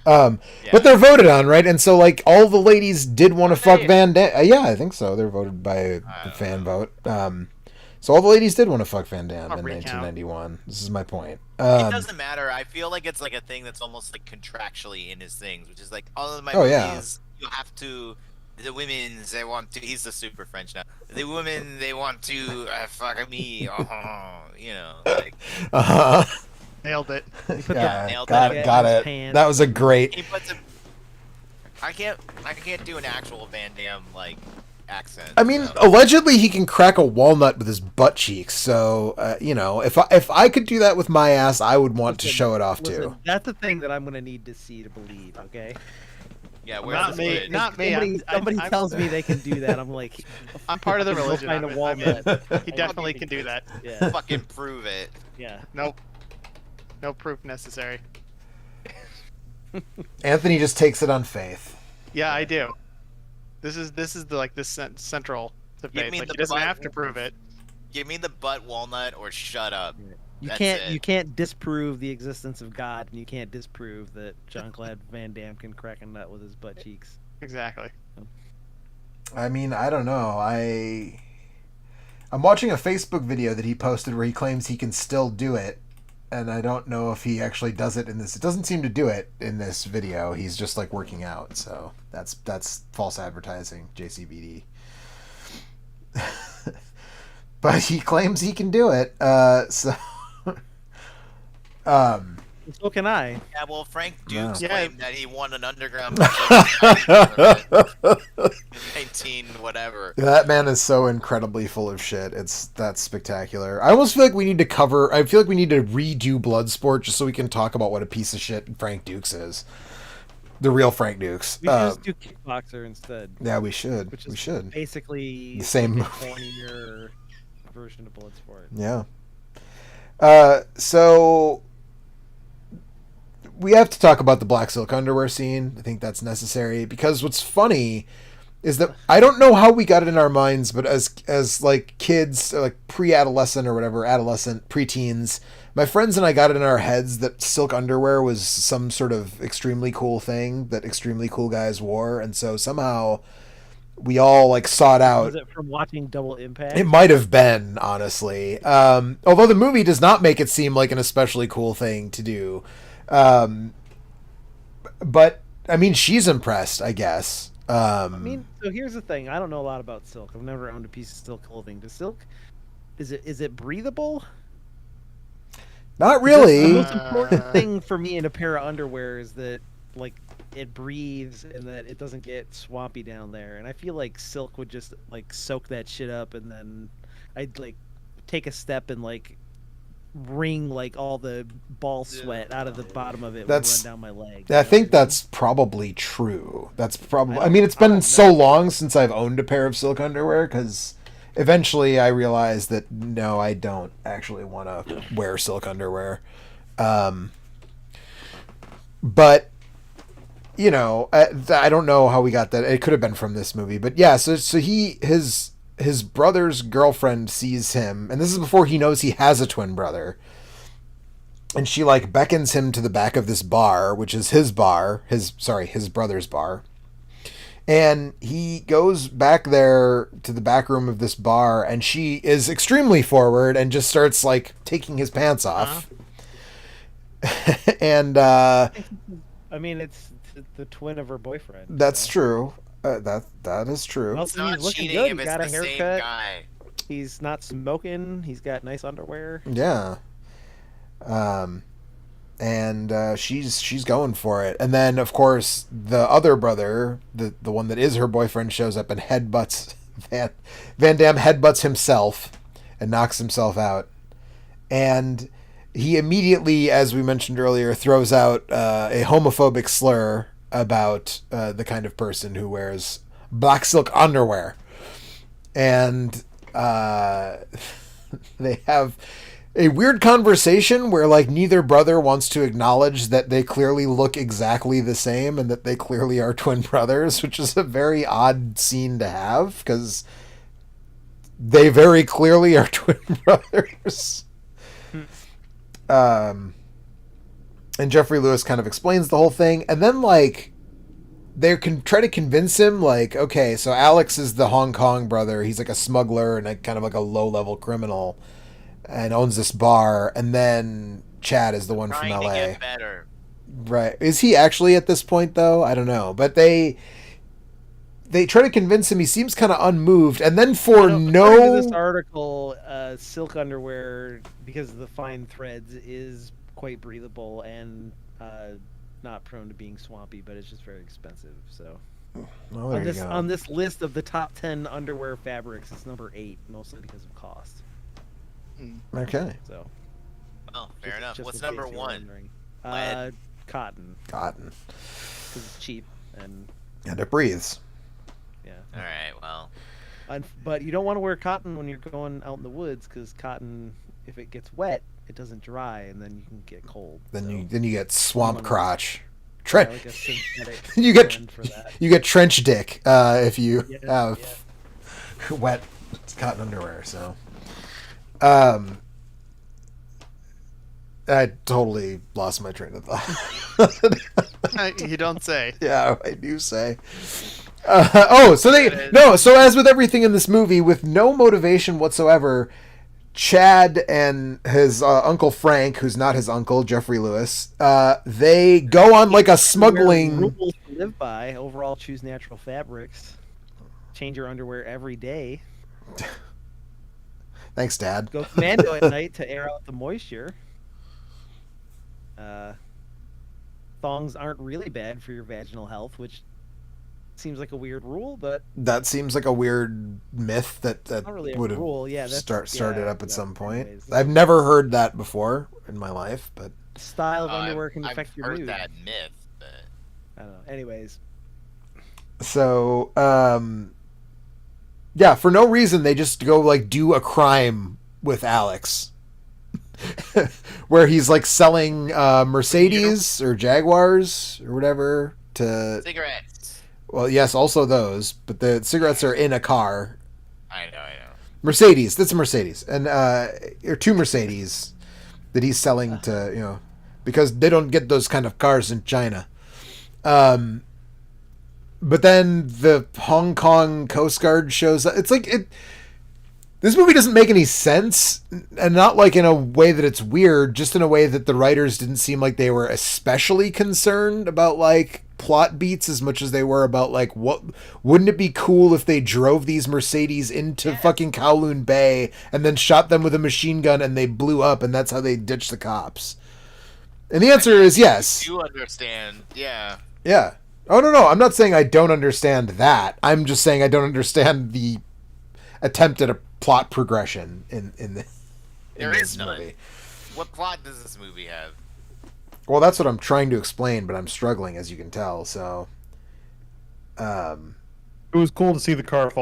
But they're voted on, right? And so, like, all the ladies did want to fuck Van Damme. Yeah, I think so. They're voted by the fan vote. So all the ladies did want to fuck Van Damme in 1991. This is my point. It doesn't matter. I feel like it's like a thing that's almost like contractually in his things, which is like all of my movies, you have to. The women, they want to. He's the super French now. The women, they want to fuck me. You know, like. Nailed it. Got it. That was a great. He puts I can't do an actual Van Damme like accent. I mean, allegedly he can crack a walnut with his butt cheeks. So you know, if I could do that with my ass, I would want to show it off too. That's the thing that I'm gonna need to see to believe. Okay. Yeah, not me. Not me. Somebody tells me they can do that. I'm like, I'm part of the religion. Find a walnut. He definitely can do that. Yeah. Fucking prove it. Yeah. Nope. No proof necessary. Anthony just takes it on faith. Yeah, I do. This is central to faith. Like, he doesn't have to prove it. Give me the butt walnut or shut up. You can't disprove the existence of God, and you can't disprove that Jean-Claude Van Damme can crack a nut with his butt cheeks. Exactly. I mean, I don't know. I'm watching a Facebook video that he posted where he claims he can still do it. and I don't know if he actually does it in this. It doesn't seem to do it in this video. He's just like working out, so that's false advertising, JCVD. But he claims he can do it. So So can I. Yeah, well, Frank Dukes Yeah. claimed that he won an underground 19 whatever. that man is so incredibly full of shit. That's spectacular. I almost feel like we need to redo Bloodsport just so we can talk about what a piece of shit Frank Dukes is. The real Frank Dukes. We should just do Kickboxer instead. Yeah, we should. Which is We should. basically The same like movie. a cornier version of Bloodsport. Yeah. So we have to talk about the black silk underwear scene. I think that's necessary because what's funny is that I don't know how we got it in our minds, but as like kids, like pre-adolescent or whatever, adolescent, preteens, my friends and I got it in our heads that silk underwear was some sort of extremely cool thing that extremely cool guys wore, and so somehow we all like sought out. Was it from watching Double Impact? It might have been, honestly. Although the movie does not make it seem like an especially cool thing to do. But, I mean, she's impressed, I guess. I mean, so here's the thing. I don't know a lot about silk. I've never owned a piece of silk clothing. Does silk, is it breathable? Not The really. most important thing for me in a pair of underwear is that, like, it breathes and that it doesn't get swampy down there. And I feel like silk would just, like, soak that shit up, and then I'd, like, take a step and, like, wring, like, all the ball sweat out of the bottom of it That's- would run down my leg. I think that's probably true. That's probably. I mean, it's I been don't so know. long since I've owned a pair of silk underwear because eventually I realized that no, I don't actually want to wear silk underwear. But you know, I don't know how we got that. It could have been from this movie, but yeah. So his brother's girlfriend sees him, and this is before he knows he has a twin brother. And she like beckons him to the back of this bar, which is his bar, his brother's bar. And he goes back there to the back room of this bar, and she is extremely forward and just starts like taking his pants off. And I mean, it's the twin of her boyfriend. that's so. true. That is true. Well, It's not he's looking cheating good. if He it's got a the same haircut. guy. He's not smoking. He's got nice underwear. Yeah. And she's going for it. And then of course the other brother, the one that is her boyfriend, shows up and headbutts Van Damme headbutts himself and knocks himself out. And he immediately, as we mentioned earlier, throws out a homophobic slur about the kind of person who wears black silk underwear. And they have a weird conversation where like neither brother wants to acknowledge that they clearly look exactly the same and that they clearly are twin brothers, which is a very odd scene to have because they very clearly are twin brothers. And Jeffrey Lewis kind of explains the whole thing, and then like they can try to convince him like, okay, so Alex is the Hong Kong brother. He's like a smuggler and a kind of like a low-level criminal and owns this bar, and then Chad is the one from Trying to LA. get better. Right. Is he actually at this point though? I don't know. But they try to convince him. He seems kind of unmoved, and then for According to this article, silk underwear, because of the fine threads, is quite breathable and not prone to being swampy, but it's just very expensive. So Oh, there you go. on this list of the top 10 underwear fabrics, it's number 8, mostly because of cost. Okay. So Oh, fair just- enough. just What's in case number you were one? wondering. Lead. Cotton, Cotton. because it's cheap and And it breathes. yeah. All right. Well, But you don't want to wear cotton when you're going out in the woods, because cotton, if it gets wet, it doesn't dry, and then you can get cold. Then so, you get swamp wanna- crotch. yeah, like a synthetic You get- blend for that. You get trench dick if you Yeah, have wet cotton underwear. So, I totally lost my train of thought. You don't say. Yeah, I do say. So as with everything in this movie, with no motivation whatsoever, Chad and his uncle Frank, who's not his uncle, Jeffrey Lewis, they go on like a smuggling... Rules to live by. Overall, choose natural fabrics. Change your underwear every day. Thanks, Dad. Go commando at night to air out the moisture. Thongs aren't really bad for your vaginal health, which seems like a weird rule, but That seems like a weird myth that not really a would have rule. Yeah, that's started up at some point. anyways. I've never heard that before in my life, but Style of underwear can I've affect your heard mood. that myth, but I don't know. Anyways, so yeah, for no reason they just go like do a crime with Alex. Where he's like selling Mercedes or Jaguars or whatever to cigarettes. Well, yes, also those, but the cigarettes are in a car. I know. Mercedes, that's a Mercedes, and or two Mercedes that he's selling to because they don't get those kind of cars in China. But then the Hong Kong Coast Guard shows up. It's like this movie doesn't make any sense, and not like in a way that it's weird, just in a way that the writers didn't seem like they were especially concerned about like plot beats as much as they were about like what wouldn't it be cool if they drove these Mercedes into fucking Kowloon Bay and then shot them with a machine gun and they blew up and that's how they ditched the cops. And the answer is yes. You understand, yeah. Yeah. Oh no, I'm not saying I don't understand that. I'm just saying I don't understand the attempt at a plot progression in this none. movie. What plot does this movie have? Well, that's what I'm trying to explain, but I'm struggling, as you can tell. So, It was cool to see the cars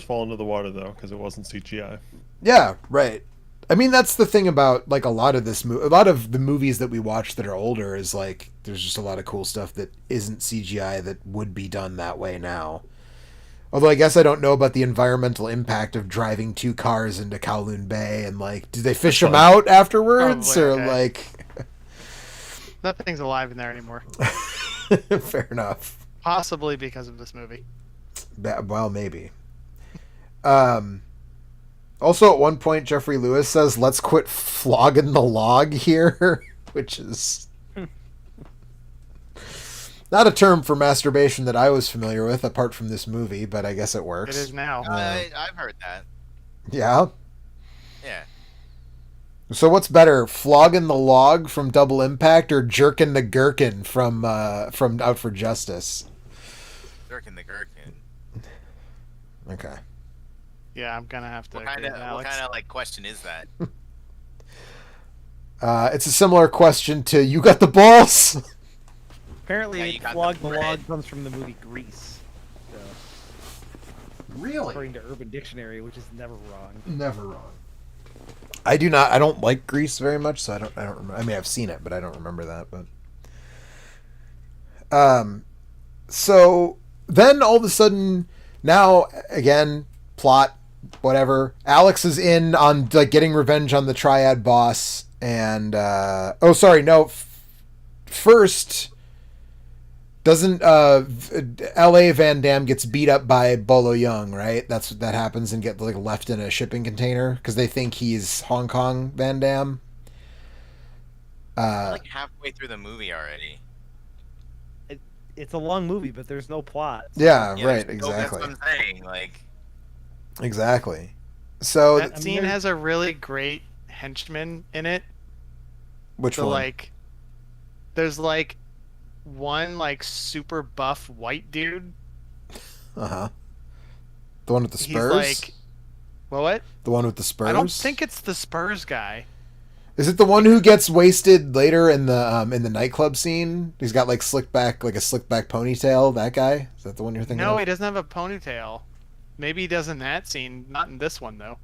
fall into the water though, because it wasn't CGI. yeah, right. I mean, that's the thing about like a lot of the movies that we watch that are older is like there's just a lot of cool stuff that isn't CGI that would be done that way now. Although I guess I don't know about the environmental impact of driving two cars into Kowloon Bay and like, do they fish them out afterwards Probably, or okay. like? Nothing's alive in there anymore. Fair enough. Possibly because of this movie. Well, maybe. Also, at one point, Jeffrey Lewis says, "Let's quit flogging the log here," which is not a term for masturbation that I was familiar with, apart from this movie, but I guess it works. It is now. I've heard that. Yeah. Yeah. So what's better, flogging the log from Double Impact or jerking the gherkin from Out for Justice? Gherkin the Gherkin. Okay. Yeah, I'm gonna have to. What kind agree with of Alex. like question is that? It's a similar question to "You got the balls?" apparently, Yeah, you got flog the the bread. log comes from the movie Grease. So, Really? according to Urban Dictionary, which is never wrong. Never wrong. I don't like Grease very much, so I don't remember. I mean, I've seen it, but I don't remember that. But so then all of a sudden, now again, plot, whatever. Alex is in on like getting revenge on the Triad Boss, and first. Doesn't L.A. Van Damme gets beat up by Bolo Young, right? That happens and get like left in a shipping container because they think he's Hong Kong Van Damme. We're like halfway through the movie already. It's a long movie, but there's no plot. Yeah, Yeah, right, that's what exactly, I'm saying. Like, exactly. So That scene has a really great henchman in it. which So one? like, there's like one like super buff white dude. The one with the He's Spurs. like, what? The one with the Spurs. I don't think it's the Spurs guy. Is it the one who gets wasted later in the nightclub scene? He's got like a slick back ponytail. That guy? Is that the one you're thinking No, of? he doesn't have a ponytail. Maybe he does in that scene, not in this one though.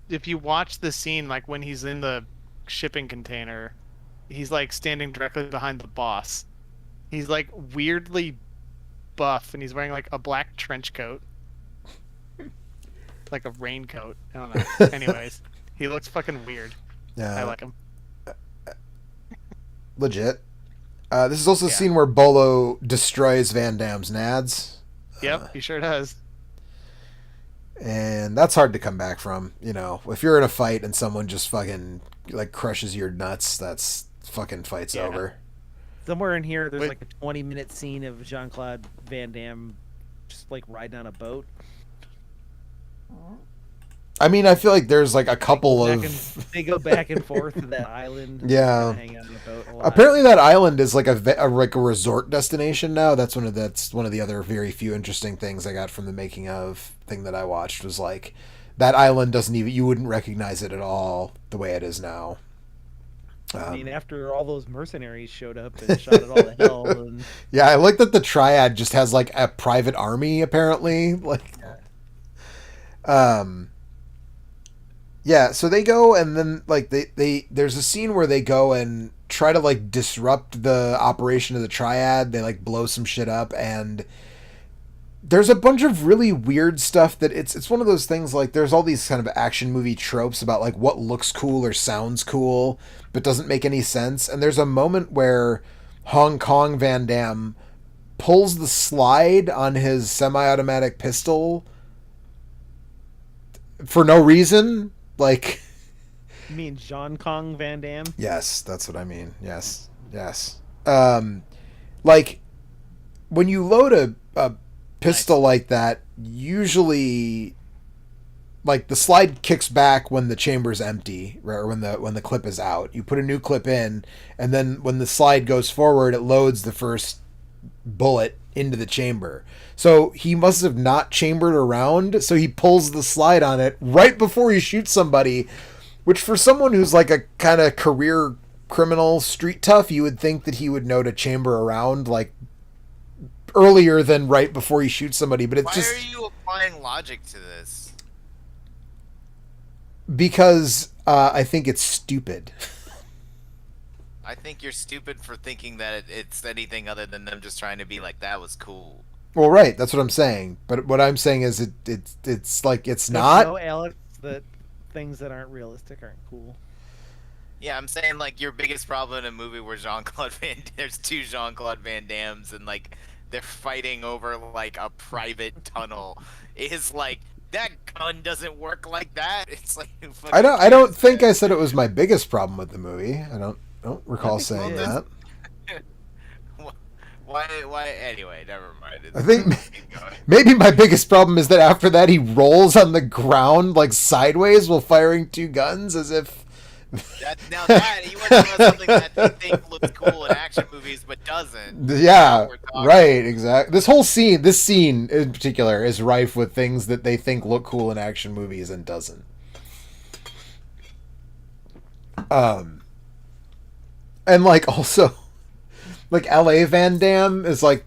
If you watch the scene, like when he's in the shipping container, he's like standing directly behind the boss. He's like weirdly buff, and he's wearing like a black trench coat, like a raincoat. I don't know. Anyways, he looks fucking weird. Yeah. I like him. Legit. This is also a scene where Bolo destroys Van Damme's nads. Yep, he sure does. And that's hard to come back from, you know. If you're in a fight and someone just fucking like crushes your nuts, that's fucking fight's over. Somewhere in here, there's Wait. like a 20-minute scene of Jean-Claude Van Damme just like riding on a boat. I mean, I feel like there's like a couple They go back and forth to that island. Yeah. Hang out on a boat a lot. Apparently, that island is like a resort destination now. That's one of the other very few interesting things I got from the making of thing that I watched was like that island you wouldn't recognize it at all the way it is now. I mean, after all those mercenaries showed up and shot it all to hell, and Yeah, I like that the Triad just has like a private army apparently. Like, yeah, so they go and then like there's a scene where they go and try to like disrupt the operation of the Triad. They like blow some shit up and there's a bunch of really weird stuff that it's one of those things like there's all these kind of action movie tropes about like what looks cool or sounds cool but doesn't make any sense. And there's a moment where Hong Kong Van Damme pulls the slide on his semi-automatic pistol for no reason. Like, you mean Jean-Claude Van Damme? yes, that's what I mean. Yes. Like when you load a pistol like that, usually like the slide kicks back when the chamber's empty, right? Or when the clip is out. You put a new clip in, and then when the slide goes forward, it loads the first bullet into the chamber. So he must have not chambered around, so he pulls the slide on it right before he shoots somebody, which for someone who's like a kind of career criminal street tough, you would think that he would know to chamber around like earlier than right before he shoots somebody, but it's Why just are you applying logic to this? because I think it's stupid. I think you're stupid for thinking that it's anything other than them just trying to be like, that was cool. Well, right, that's what I'm saying. But what I'm saying is it's like it's not. No, Alex, that things that aren't realistic aren't cool. Yeah, I'm saying like your biggest problem in a movie where there's two Jean-Claude Van Dammes and like they're fighting over like a private tunnel is like that gun doesn't work like that. It's like I don't think I said it was my biggest problem with the movie. I don't recall think saying it is. that. Why anyway, never mind. I think Keep going. maybe my biggest problem is that after that he rolls on the ground like sideways while firing two guns as if Now that you want to know something that they think looks cool in action movies but doesn't. Yeah, We're talking. right, exactly. This scene in particular is rife with things that they think look cool in action movies and doesn't. And like also, like L.A. Van Damme is like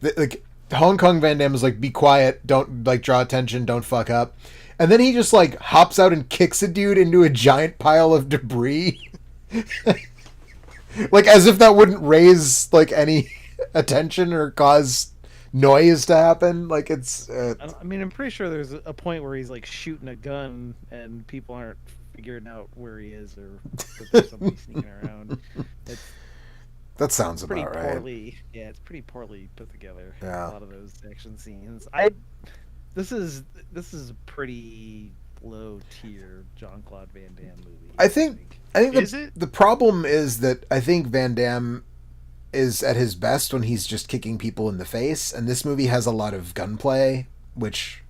Hong Kong Van Damme is like be quiet, don't like draw attention, don't fuck up. And then he just like hops out and kicks a dude into a giant pile of debris. Like as if that wouldn't raise like any attention or cause noise to happen. Like it's I mean, I'm pretty sure there's a point where he's like shooting a gun and people aren't figuring out where he is or that there's somebody sneaking around. It's that sounds pretty about right. poorly. Yeah, it's pretty poorly put together. Yeah. A lot of those action scenes. This is a pretty low tier Jean-Claude Van Damme movie. I think Is it? the problem is that I think Van Damme is at his best when he's just kicking people in the face, and this movie has a lot of gunplay, which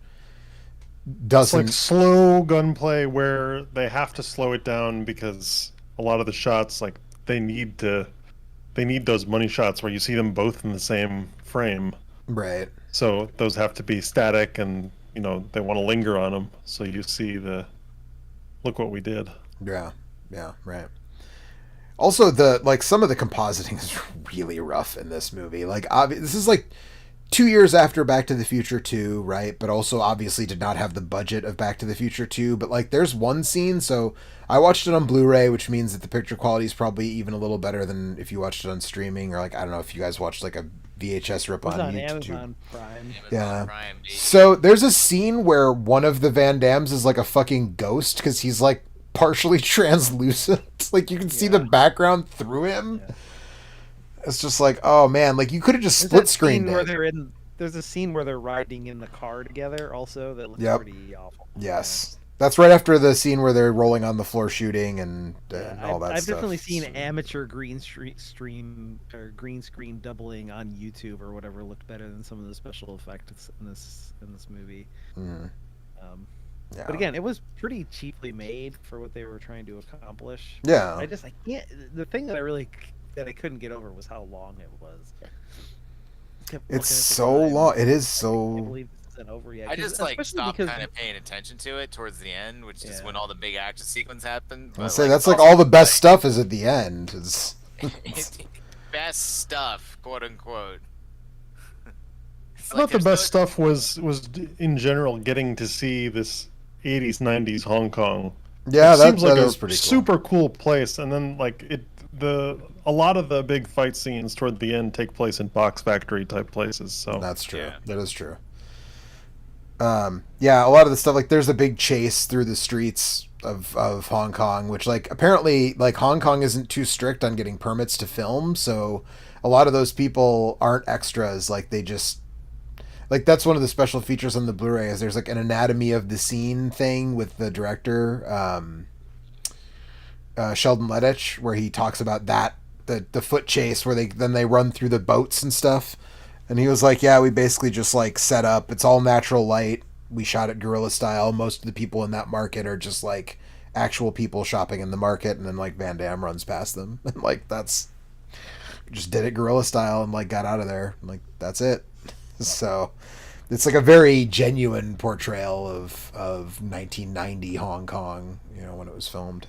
It's doesn't. like slow gunplay where they have to slow it down because a lot of the shots, like they need those money shots where you see them both in the same frame. Right. So those have to be static, and you know they want to linger on them. So you see look what we did. Yeah. Yeah. Right. Also, some of the compositing is really rough in this movie. Like, this is like 2 years after Back to the Future 2, right? But also obviously did not have the budget of Back to the Future 2. But like, there's one scene. So I watched it on Blu-ray, which means that the picture quality is probably even a little better than if you watched it on streaming, or like I don't know if you guys watched like a VHS rip It was on YouTube. Amazon Prime. Yeah. Prime, baby. So there's a scene where one of the Van Dammes is like a fucking ghost because he's like partially translucent. Like you can see the background through him. Yeah. It's just like, oh man, like you could have just There's split that scene screened where it. There's a scene where they're riding in the car together. Also, that looks Yep. pretty awful. Yes. That's right after the scene where they're rolling on the floor shooting and all that I've stuff. definitely seen amateur green screen doubling on YouTube or whatever looked better than some of the special effects in this movie. Mhm. Yeah. But again, it was pretty cheaply made for what they were trying to accomplish. Yeah. I can't. The thing that I couldn't get over was how long it was. It's so long. It is I so. can't believe this isn't over yet. I just 'cause- like especially stopped because- kind of paying attention to it towards the end, which is Yeah. when all the big action sequence happened. I'll But, say like, that's like also, all the best stuff is at the end. It's, best stuff, quote unquote. It's I like thought the there's best no- stuff was in general getting to see this 80s 90s Hong Kong. yeah, It that, seems like that a is pretty cool. super cool place, and then like a lot of the big fight scenes toward the end take place in box factory type places. So That's true. Yeah. That is true. Yeah, a lot of the stuff, like there's a big chase through the streets of Hong Kong, which like apparently like Hong Kong isn't too strict on getting permits to film, so a lot of those people aren't extras. Like they just like that's one of the special features on the Blu-ray is there's like an anatomy of the scene thing with the director Sheldon Lettich, where he talks about that the foot chase where they run through the boats and stuff. And he was like, yeah, we basically just like set up. It's all natural light. We shot it guerrilla style. Most of the people in that market are just like actual people shopping in the market. And then like Van Damme runs past them. And like that's just did it guerrilla style and like got out of there. And, like that's it. So it's like a very genuine portrayal of 1990 Hong Kong, you know, when it was filmed.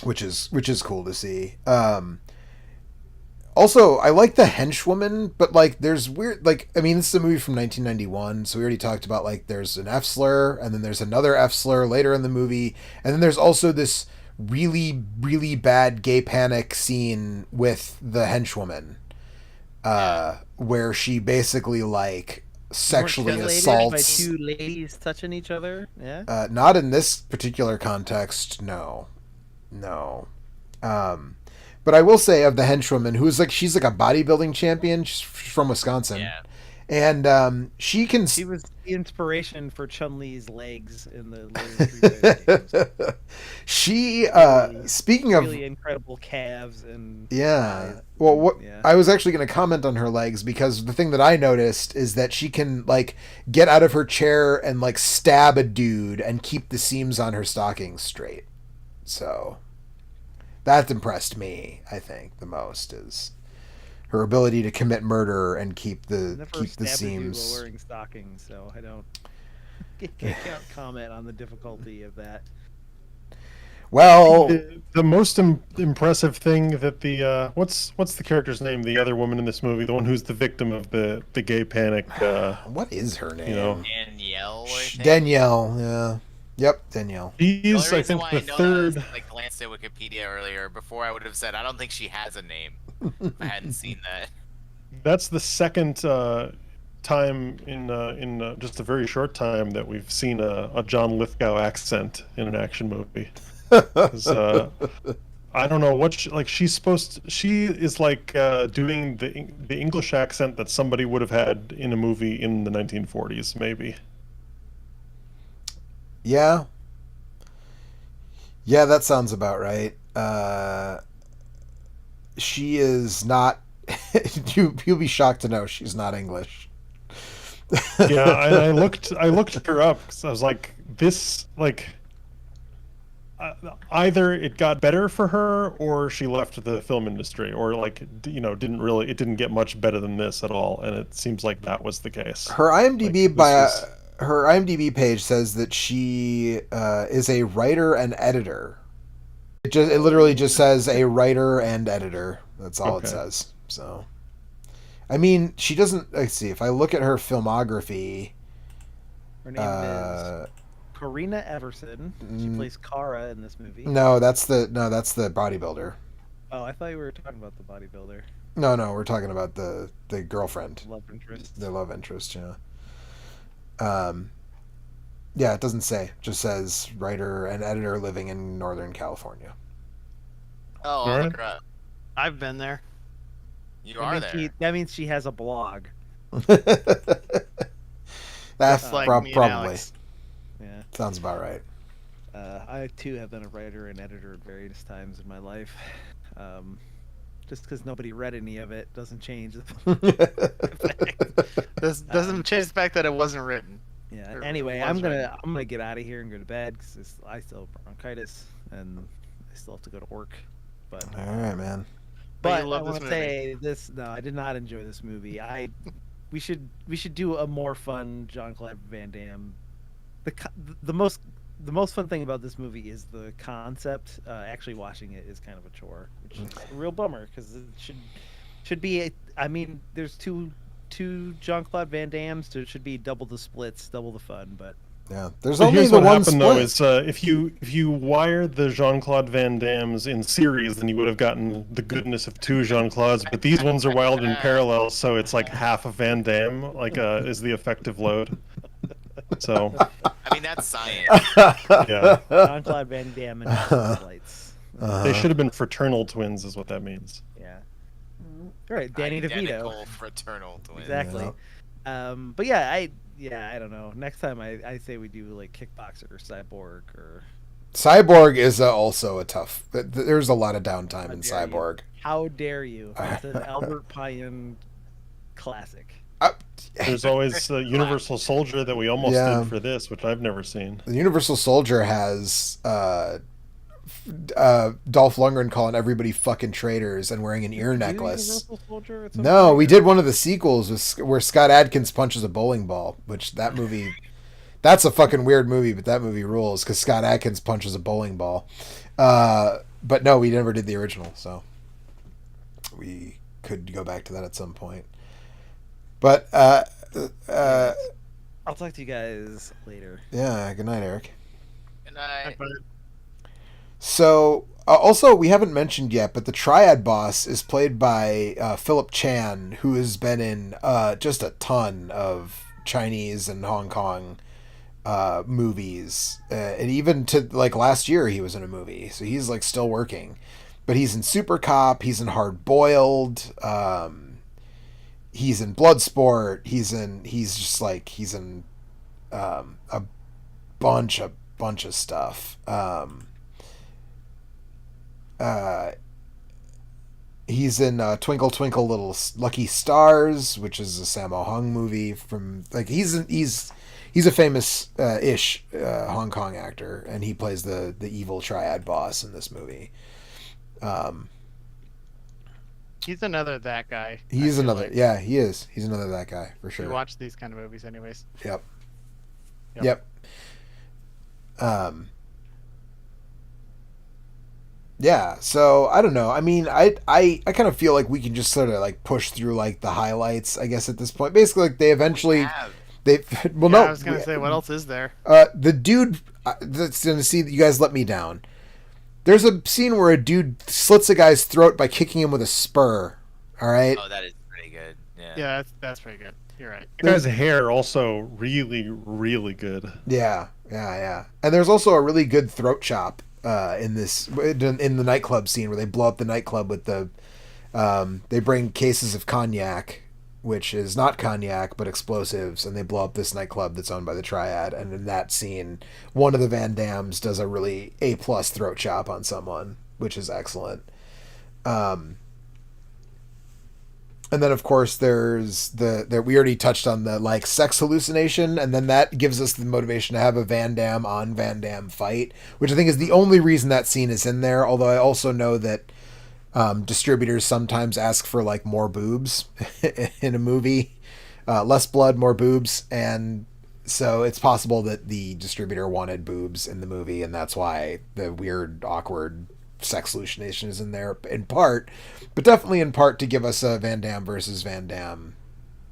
Which is cool to see. Also, I like the henchwoman, but like there's weird like I mean this is a movie from 1991, so we already talked about like there's an F slur and then there's another F slur later in the movie, and then there's also this really really bad gay panic scene with the henchwoman, where she basically like sexually Titillated assaults. by two ladies touching each other. Yeah. Not in this particular context, no. But I will say of the henchwoman, who's like she's like a bodybuilding champion. She's from Wisconsin, Yeah. and she can. She was the inspiration for Chun-Li's legs in the later Street Fighter games. She Really- speaking of Really incredible calves and yeah. thighs. Well, what Yeah. I was actually going to comment on her legs because the thing that I noticed is that she can like get out of her chair and like stab a dude and keep the seams on her stockings straight. So that impressed me, I think, the most is her ability to commit murder and keep the Never stabbed a dude seams. while wearing stockings, so I don't can't comment on the difficulty of that. Well, the most impressive thing that the what's the character's name? The other woman in this movie, the one who's the victim of the gay panic. what is her name? You know, Danielle. I think. Danielle. Yeah. Yep, Danielle. she's The only I reason think why the I know third. that is, I glanced at Wikipedia earlier before I would have said I don't think she has a name. If I hadn't seen that. That's the second time in just a very short time that we've seen a John Lithgow accent in an action movie. 'Cause, I don't know what she's supposed to, she is like doing the English accent that somebody would have had in a movie in the 1940s, maybe. Yeah. Yeah, that sounds about right. She is not. You'll be shocked to know she's not English. Yeah, I looked her up because I was like, this like. Either it got better for her, or she left the film industry, or like didn't get much better than this at all, and it seems like that was the case. Her IMDb Like, her IMDb page says that she is a writer and editor. It literally just says a writer and editor. That's all it Okay. says. So, I mean, she doesn't. Let's see. If I look at her filmography, Her name is Karina Everson. She plays Kara in this movie. no, that's the bodybuilder. Oh, I thought you were talking about the bodybuilder. No, we're talking about the girlfriend, Love interest. the love interest. Yeah. Yeah, it doesn't say. It just says writer and editor living in Northern California. Oh, I'll Alright. look her up. I've been there. You are there. That means she has a blog. That's like me and probably Alex. Yeah. sounds about right. I too have been a writer and editor at various times in my life. Just because nobody read any of it doesn't change the fact. This doesn't change the fact that it wasn't written. Yeah. Or Anyway, was I'm written. gonna get out of here and go to bed because I still have bronchitis and I still have to go to work. But All right, man. But you I love this want to movie. say this. No, I did not enjoy this movie. We should do a more fun Jean-Claude Van Damme. The most fun thing about this movie is the concept. Actually, watching it is kind of a chore, which is a real bummer because it should be. I mean, there's two Jean-Claude Van Dammes, so it should be double the splits, double the fun. But Yeah, there's So only here's the what one happened split. though is if you wired the Jean-Claude Van Dammes in series, then you would have gotten the goodness of two Jean-Claudes. But these ones are wired in parallel, so it's like half a Van Damme, is the effective load. So I mean, that's science. yeah, Jean-Claude Van Damme and Mr. Lights. they should have been fraternal twins, is what that means. Yeah. All right, Danny DeVito. Identical fraternal twins. Exactly. But yeah, I don't know. Next time I say we do like Kickboxer or Cyborg or Cyborg is also a tough. There's a lot of downtime in dare you. Cyborg. How dare you? It's an Albert Payan classic. There's always the Universal Soldier that we almost Yeah. did for this, which I've never seen. The Universal Soldier has Dolph Lundgren calling everybody fucking traitors and wearing an ear necklace. Universal Soldier at some No, point? we did one of the sequels where Scott Adkins punches a bowling ball, which that movie, that's a fucking weird movie, but that movie rules because Scott Adkins punches a bowling ball. But no, we never did the original, so we could go back to that at some point. But I'll talk to you guys later. yeah, good night, Eric. And I, So, also, we haven't mentioned yet, but the Triad Boss is played by Philip Chan, who has been in just a ton of Chinese and Hong Kong movies. And even to, like, last year, he was in a movie. So he's, like, still working. But he's in Super Cop. He's in Hard Boiled. He's in Bloodsport. He's in a bunch of stuff. He's in Twinkle Twinkle Little Lucky Stars, which is a Sammo Hung movie from like he's a famous ish Hong Kong actor, and he plays the evil Triad Boss in this movie. He's another that guy. He's I feel another like. yeah, he is. He's another that guy for We sure. watch these kind of movies, anyways. Yep. Yep. Yeah, so I don't know. I mean, I kind of feel like we can just sort of like push through like the highlights, I guess, at this point. Basically, like they eventually they well Yeah, no, I was gonna say, what else is there? the dude that's gonna see that you guys let me down. There's a scene where a dude slits a guy's throat by kicking him with a spur. All right. oh, that is pretty good. Yeah. Yeah, that's pretty good. You're right. The guy's hair also really, really good. Yeah. And there's also a really good throat chop in the nightclub scene where they blow up the nightclub with the they bring cases of cognac, which is not cognac but explosives, and they blow up this nightclub that's owned by the Triad. And in that scene, one of the Van Dammes does a really A+ throat chop on someone, which is excellent. And then, of course, there's we already touched on the like sex hallucination, and then that gives us the motivation to have a Van Damme on Van Damme fight, which I think is the only reason that scene is in there. Although I also know that distributors sometimes ask for like more boobs in a movie, less blood, more boobs, and so it's possible that the distributor wanted boobs in the movie, and that's why the weird, awkward sex hallucination is in there in part, but definitely in part to give us a Van Damme versus Van Damme.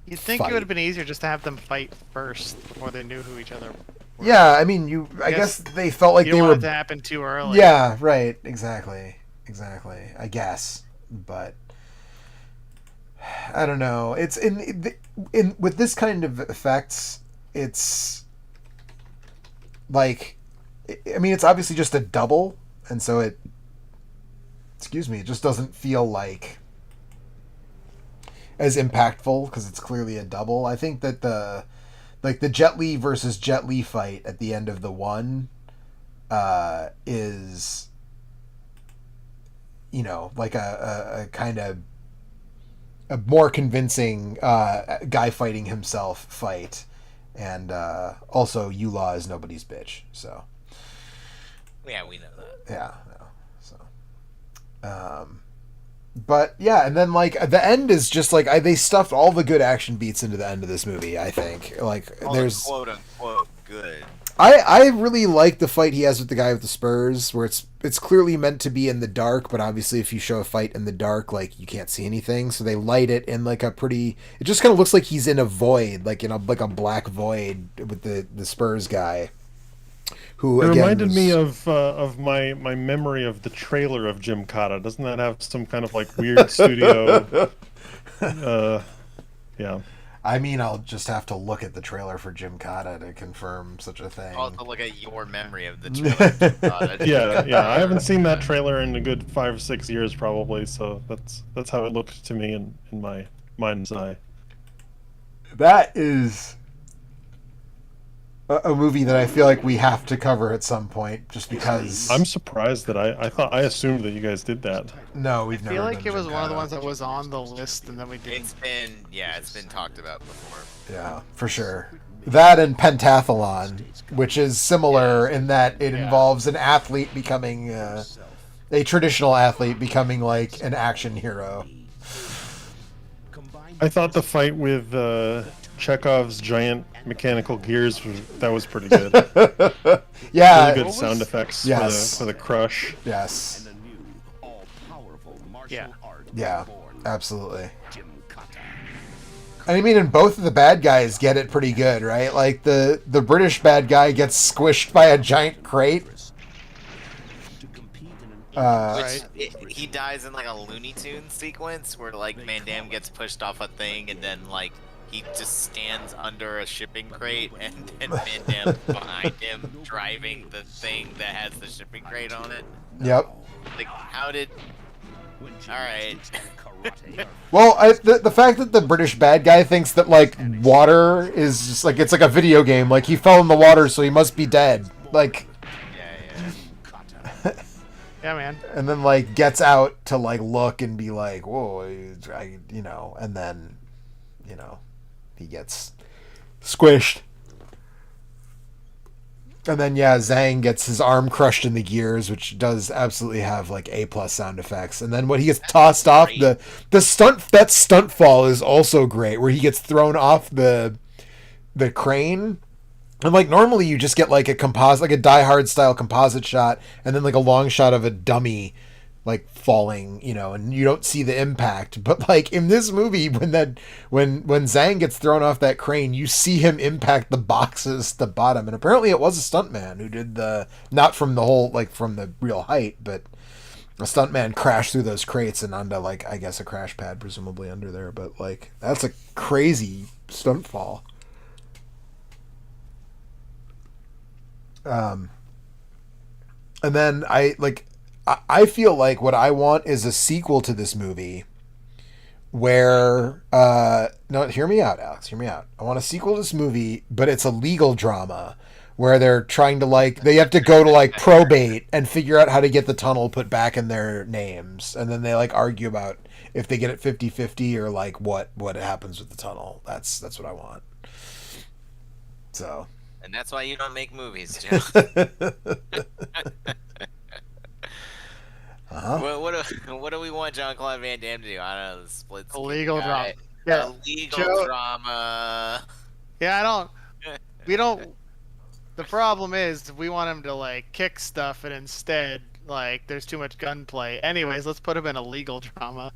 You'd think fight. it would have been easier just to have them fight first before they knew who each other were. Yeah, I mean, I guess they felt like You they don't were. want it to happen too early. Yeah, right. Exactly. I guess, but I don't know. It's in with this kind of effects. It's like, I mean, it's obviously just a double, and so it. Excuse me. It just doesn't feel like as impactful because it's clearly a double. I think that the Jet Li versus Jet Li fight at the end of the one is, like a kind of a more convincing guy fighting himself fight, and also Yula is nobody's bitch. So Yeah, we know that. yeah, no, so but yeah, and then like the end is just like they stuffed all the good action beats into the end of this movie. I think like All there's the quote unquote good. I really like the fight he has with the guy with the spurs, where it's clearly meant to be in the dark, but obviously if you show a fight in the dark, like you can't see anything, so they light it in like a pretty. It just kind of looks like he's in a void, like in a black void with the spurs guy. Who It again reminded was- me of my memory of the trailer of Jim Cotta. Doesn't that have some kind of like weird studio? Yeah. I mean, I'll just have to look at the trailer for Jim Cotta to confirm such a thing. I'll have to look at your memory of the trailer. Yeah. I haven't seen that trailer in a good 5 or 6 years probably. So that's how it looked to me in my mind's eye. That is a movie that I feel like we have to cover at some point, just because. I'm surprised that I assumed that you guys did that. No, we've I never. feel like done it was Jim one of the Cotta. ones that was on the list, and then we didn't. It's been talked about before. Yeah, for sure. That and Pentathlon, which is similar in that it involves an athlete becoming a traditional athlete becoming like an action hero. I thought the fight with Chekhov's giant mechanical gears was pretty good. Yeah. Really good sound effects Yes. for the crush. Yes. Yeah. Yeah. Absolutely. I mean, and both of the bad guys get it pretty good, right? Like the British bad guy gets squished by a giant crate. He dies in like a Looney Tunes sequence where like Van Damme gets pushed off a thing and then like he just stands under a shipping crate and then Van Damme's behind him driving the thing that has the shipping crate on it. Yep. Like how did? All right. Well, the fact that the British bad guy thinks that like water is just like it's like a video game, like he fell in the water, so he must be dead. Like, Yeah, man. and then like gets out to like look and be like, whoa, and then, he gets squished. And then Zhang gets his arm crushed in the gears, which does absolutely have like A+ sound effects. And then when he gets tossed off the stunt fall is also great, where he gets thrown off the crane. And like normally you just get like a composite, like a Die Hard style composite shot, and then like a long shot of a dummy like falling, and you don't see the impact. But like in this movie, when Zhang gets thrown off that crane, you see him impact the boxes to the bottom. And apparently it was a stuntman who did not from the whole, like from the real height, but a stuntman crashed through those crates and onto like, I guess a crash pad presumably under there. But like, that's a crazy stunt fall. And then I feel like what I want is a sequel to this movie where no, hear me out, Alex, hear me out. I want a sequel to this movie, but it's a legal drama where they're trying to they have to go to probate and figure out how to get the tunnel put back in their names, and then they argue about if they get it 50-50 or what happens with the tunnel. That's what I want. So And that's why you don't make movies, Joe. Uh-huh. What do we want Jean-Claude Van Damme to do? I don't know, the split A legal guy. drama. Yeah. A legal Joe- drama. Yeah, we don't. The problem is we want him to kick stuff, and instead there's too much gunplay. Anyways, let's put him in a legal drama.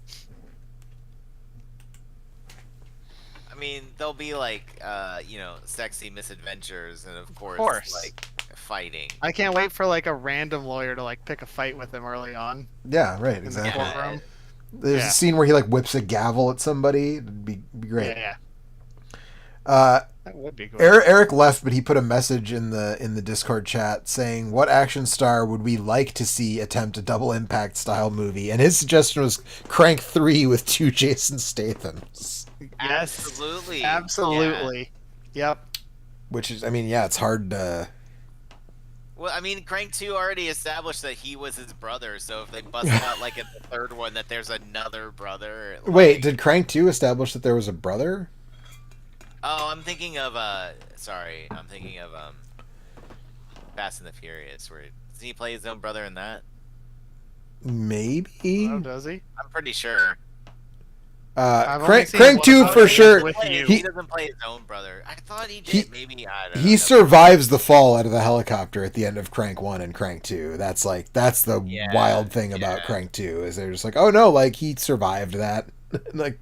I mean, there'll be sexy misadventures, and of course. Fighting. I can't wait for a random lawyer to pick a fight with him early on Yeah, right, in the exactly. courtroom. There's Yeah. a scene where he whips a gavel at somebody. It'd be great. Yeah. That would be cool. Eric left, but he put a message in the Discord chat saying, "What action star would we like to see attempt a double impact style movie?" And his suggestion was Crank 3 with 2 Jason Stathams. Yes. Absolutely. Absolutely. Yep. Which is, I mean, yeah, it's hard to... Well, I mean, Crank 2 already established that he was his brother, so if they bust out, like, in the third one that there's another brother... Like... Wait, did Crank 2 establish that there was a brother? Oh, I'm thinking of, sorry, I'm thinking of, Fast and the Furious, where... Doesn't he play his own brother in that? Maybe? Oh, does he? I'm pretty sure. Crank 2 for sure. He doesn't play his own brother. I thought he did. Maybe I don't know. He survives the fall out of the helicopter at the end of Crank 1 and Crank 2. That's the wild thing about Crank 2 is they're just like, oh no, like he survived that. Like,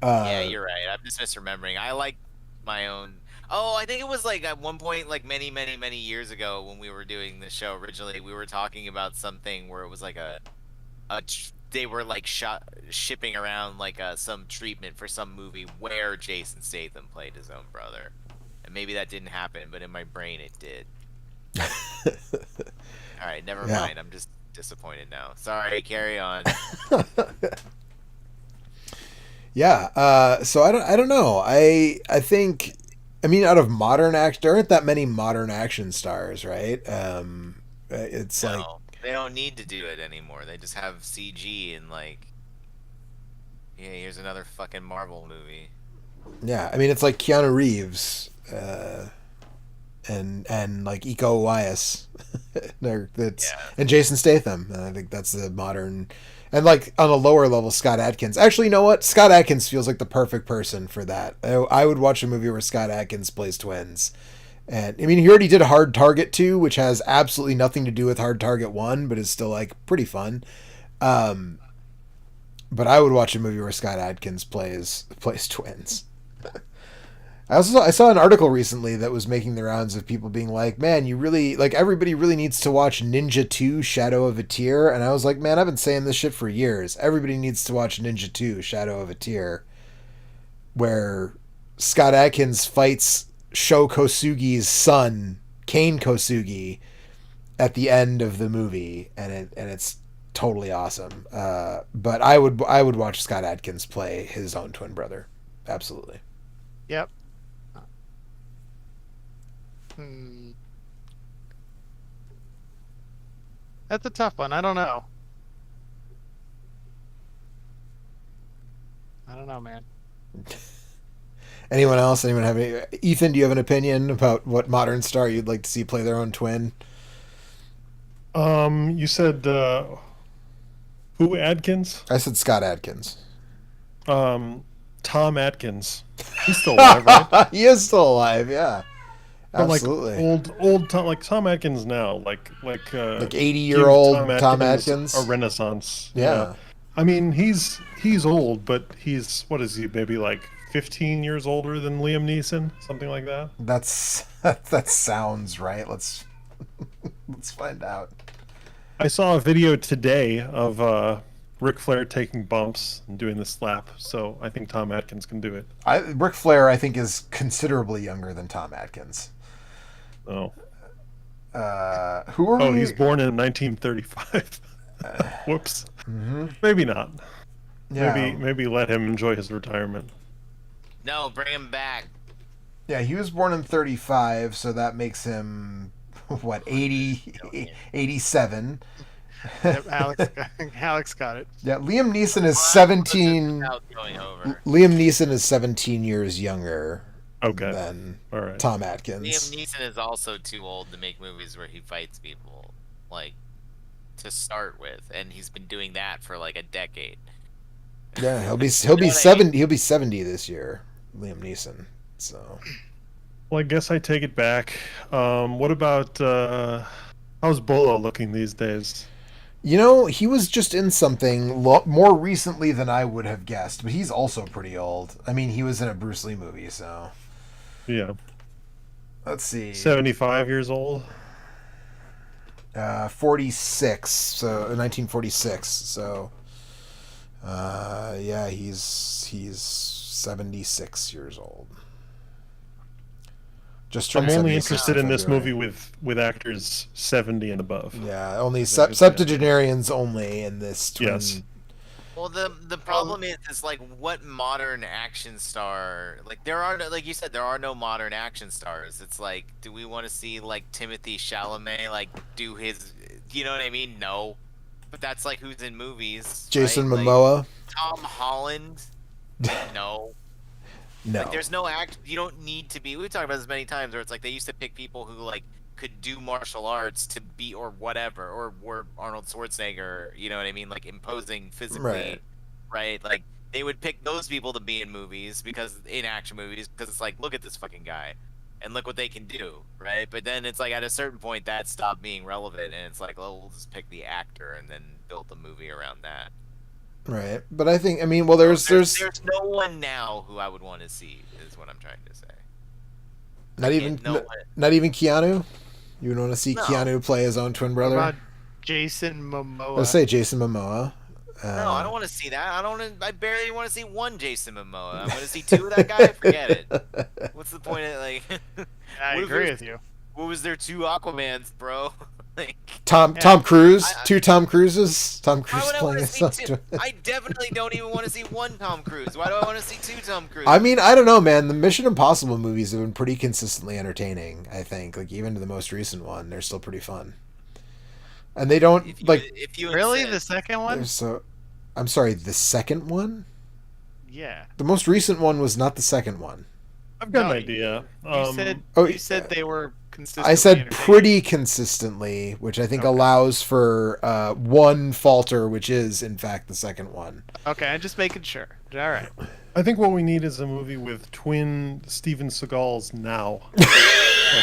yeah, you're right. I'm just misremembering. I like my own. Oh, I think it was like at one point, like many years ago when we were doing the show originally, we were talking about something where it was like they were like shipping around like some treatment for some movie where Jason Statham played his own brother, and maybe that didn't happen, but in my brain it did. All right, never mind. I'm just disappointed now. Sorry, carry on. Yeah. So I don't know. I think, I mean, out of modern there aren't that many modern action stars, right? It's no. like. They don't need to do it anymore. They just have CG and like, yeah, here's another fucking Marvel movie. Yeah, I mean it's like Keanu Reeves, and like Iko Uwais, and Jason Statham. And I think that's the modern, and like on a lower level, Scott Adkins. Actually, you know what? Scott Adkins feels like the perfect person for that. I would watch a movie where Scott Adkins plays twins. And I mean, he already did a Hard Target 2, which has absolutely nothing to do with Hard Target 1, but is still like pretty fun. But I would watch a movie where Scott Adkins plays twins. I saw an article recently that was making the rounds of people being like, "Man, you really like everybody really needs to watch Ninja 2: Shadow of a Tear." And I was like, "Man, I've been saying this shit for years. Everybody needs to watch Ninja 2: Shadow of a Tear, where Scott Adkins fights Sho Kosugi's son, Kane Kosugi, at the end of the movie, and it's totally awesome. But I would watch Scott Adkins play his own twin brother, absolutely. Yep. That's a tough one. I don't know. I don't know, man. Anyone else? Anyone have any? Ethan, do you have an opinion about what modern star you'd like to see play their own twin? You said who? Adkins? I said Scott Adkins. Tom Atkins. He's still alive, right? He is still alive. Yeah, but absolutely. Like old Tom, like Tom Atkins now, like 80-year-old Tom Atkins, a renaissance. Yeah. I mean he's old, but he's, what is he? Maybe like 15 years older than Liam Neeson, something like that. That sounds right. Let's find out. I saw a video today of Ric Flair taking bumps and doing the slap, so I think Tom Atkins can do it. Ric Flair, I think, is considerably younger than Tom Atkins. Oh. Who are we? Oh, he's born in 1935. Whoops. Mm-hmm. Maybe not. Yeah. Maybe let him enjoy his retirement. No, bring him back. Yeah, he was born in 35, so that makes him, what, 87? Yep, Alex got it. Yeah, Liam Neeson is 17. Going over. Liam Neeson is 17 years younger Okay. than All right. Tom Atkins. Liam Neeson is also too old to make movies where he fights people, like, to start with, and he's been doing that for like a decade. Yeah, he'll be 70. He'll be 70 this year, Liam Neeson. So. Well, I guess I take it back. What about how's Bolo looking these days? You know, he was just in something more recently than I would have guessed, but he's also pretty old. I mean, he was in a Bruce Lee movie, so. Yeah. Let's see. 75 years old. 46. So 1946. So. Yeah, he's 76 years old. Just I'm turned only 76 interested in this February. movie with actors 70 and above. Yeah, only Is that good? septuagenarians only in this twin. Yes. Well, the problem is like what modern action star, like there are no, like you said, there are no modern action stars. It's like, do we want to see like Timothy Chalamet like do his, you know what I mean? No, but that's like who's in movies. Jason right? Momoa. Like, Tom Holland. No. No. Like there's no act. You don't need to be. We've talked about this many times where it's like they used to pick people who like could do martial arts to be or whatever, or were Arnold Schwarzenegger. You know what I mean? Like imposing physically, right? Like they would pick those people to be in movies because in action movies because it's like look at this fucking guy, and look what they can do, right? But then it's like at a certain point that stopped being relevant, and it's like, well, we'll just pick the actor and then build the movie around that. Right, but I think well, there's no one now who I would want to see is what I'm trying to say. not even Keanu. You would want to see No. Keanu play his own twin brother. What about Jason Momoa? Let's say Jason Momoa. No, I don't want to see that. I barely want to see one Jason Momoa. I want to see two of that guy. Forget it. What's the point of like? I what if agree there's- with you. What was there two Aquamans, bro? like, Tom Cruise, two Tom Cruises. Tom why Cruise would I playing want to his see son. two? I definitely don't even want to see one Tom Cruise. Why do I want to see two Tom Cruise? I mean, I don't know, man. The Mission Impossible movies have been pretty consistently entertaining. I think, like even to the most recent one, they're still pretty fun. And they don't if you Really, the insist. second one? I'm sorry, the second one. Yeah. The most recent one was not the second one. I've got No, an idea. You said they were consistent. I said pretty consistently, which I think Okay. allows for one falter, which is in fact the second one. Okay, I'm just making sure. All right. I think what we need is a movie with twin Steven Seagals now. Like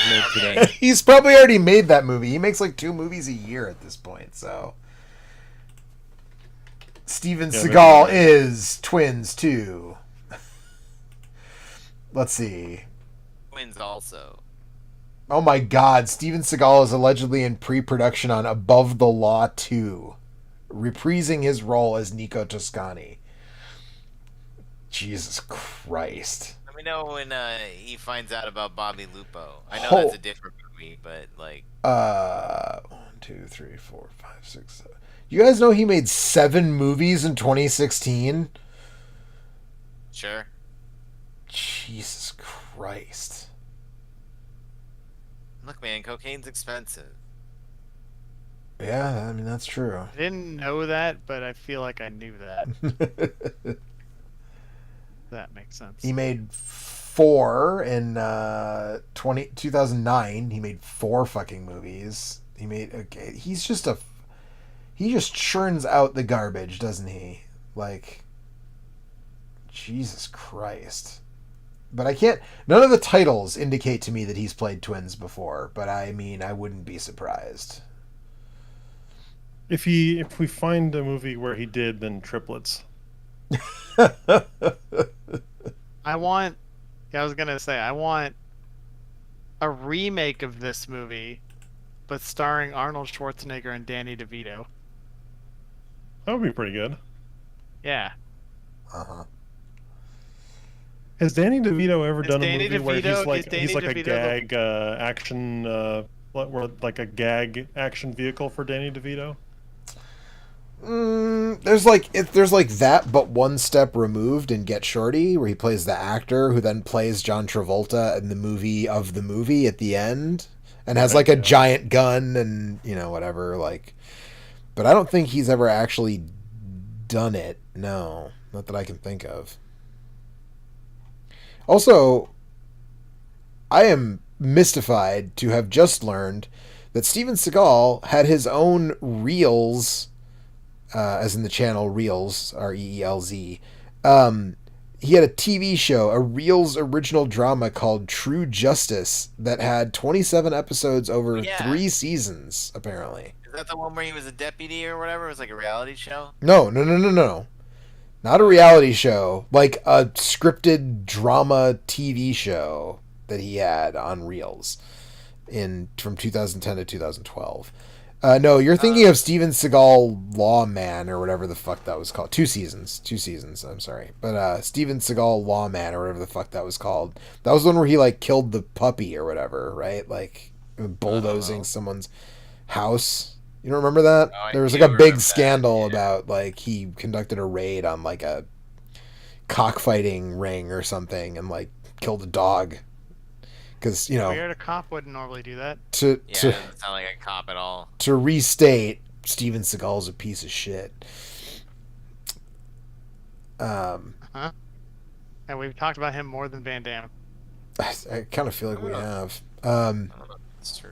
made today. He's probably already made that movie. He makes like 2 movies a year at this point, so. Steven Seagal is Twins 2. Let's see. Twins also. Oh my god, Steven Seagal is allegedly in pre-production on Above the Law 2, reprising his role as Nico Toscani. Jesus Christ. Let me know when he finds out about Bobby Lupo. I know that's a different movie, but like. 1, 2, 3, 4, 5, 6, 7. You guys know he made 7 movies in 2016? Sure. Jesus Christ. Look, man, cocaine's expensive. Yeah, I mean, that's true. I didn't know that, but I feel like I knew that. That makes sense. He made 4 in 2009. He made 4 fucking movies. He just churns out the garbage, doesn't he? Like, Jesus Christ. But none of the titles indicate to me that he's played twins before, but I mean, I wouldn't be surprised. If we find a movie where he did, then triplets. I want a remake of this movie, but starring Arnold Schwarzenegger and Danny DeVito. That would be pretty good. Yeah. Uh-huh. Has Danny DeVito ever done Danny a movie where DeVito- he's Danny like a DeVito gag action, like a gag action vehicle for Danny DeVito? There's like that, but one step removed in Get Shorty, where he plays the actor who then plays John Travolta in the movie at the end, and has like a giant gun and whatever. Like, but I don't think he's ever actually done it. No, not that I can think of. Also, I am mystified to have just learned that Steven Seagal had his own Reels, as in the channel Reels, Reelz. He had a TV show, a Reels original drama called True Justice that had 27 episodes over 3 seasons, apparently. Is that the one where he was a deputy or whatever? It was like a reality show? No. Not a reality show, like a scripted drama TV show that he had on Reels from 2010 to 2012. No, you're thinking of Steven Seagal Lawman or whatever the fuck that was called. Two seasons. I'm sorry, but Steven Seagal Lawman or whatever the fuck that was called. That was the one where he like killed the puppy or whatever, right? Like bulldozing someone's house. You don't remember that? Oh, There was I like a do big remember that, scandal yeah. about like he conducted a raid on like a cockfighting ring or something and like killed a dog. Because Weird, a cop wouldn't normally do that. Yeah, it doesn't sound like a cop at all. to restate, Steven Seagal's a piece of shit. And we've talked about him more than Van Damme. I kind of feel like we have. I don't know if that's true.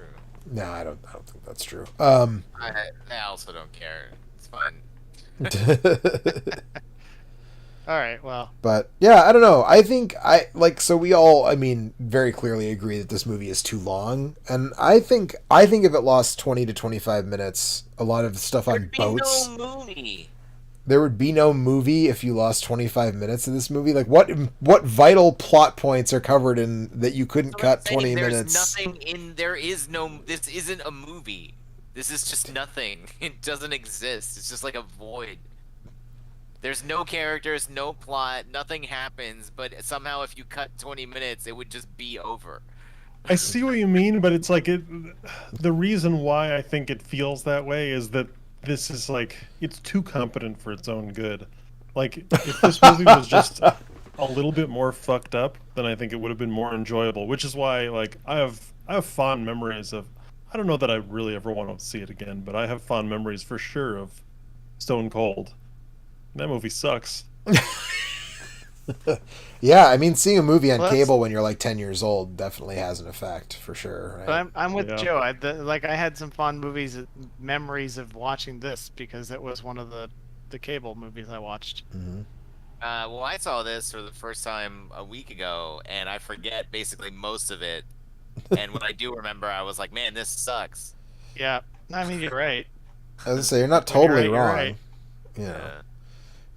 No, I don't think that's true. I also don't care. It's fine. All right, well, But yeah, I don't know. I think so we all, I mean, very clearly agree that this movie is too long, and I think if it lost 20 to 25 minutes, a lot of stuff on There'd be boats, no movie. there would be no movie if you lost 25 minutes of this movie. Like what vital plot points are covered in that you couldn't cut 20 minutes? Nothing in there is no. This isn't a movie. This is just nothing. It doesn't exist. It's just like a void. There's no characters, no plot, nothing happens, but somehow if you cut 20 minutes, it would just be over. I see what you mean, but it's like the reason why I think it feels that way is that this is like it's too competent for its own good. Like if this movie was just a little bit more fucked up, then I think it would have been more enjoyable. Which is why like I have fond memories of. I don't know that I really ever want to see it again, but I have fond memories for sure of Stone Cold. That movie sucks. Yeah, I mean, seeing a movie on Well, cable when you're like 10 years old definitely has an effect for sure. Right? but I'm with Yeah. Joe. I had some fond memories of watching this because it was one of the cable movies I watched. Mhm. Well, I saw this for the first time a week ago, and I forget basically most of it. And when I do remember, I was like, man, this sucks. Yeah, I mean you're right. As I say, you're not When you're totally right, you're wrong. right. You know. Yeah.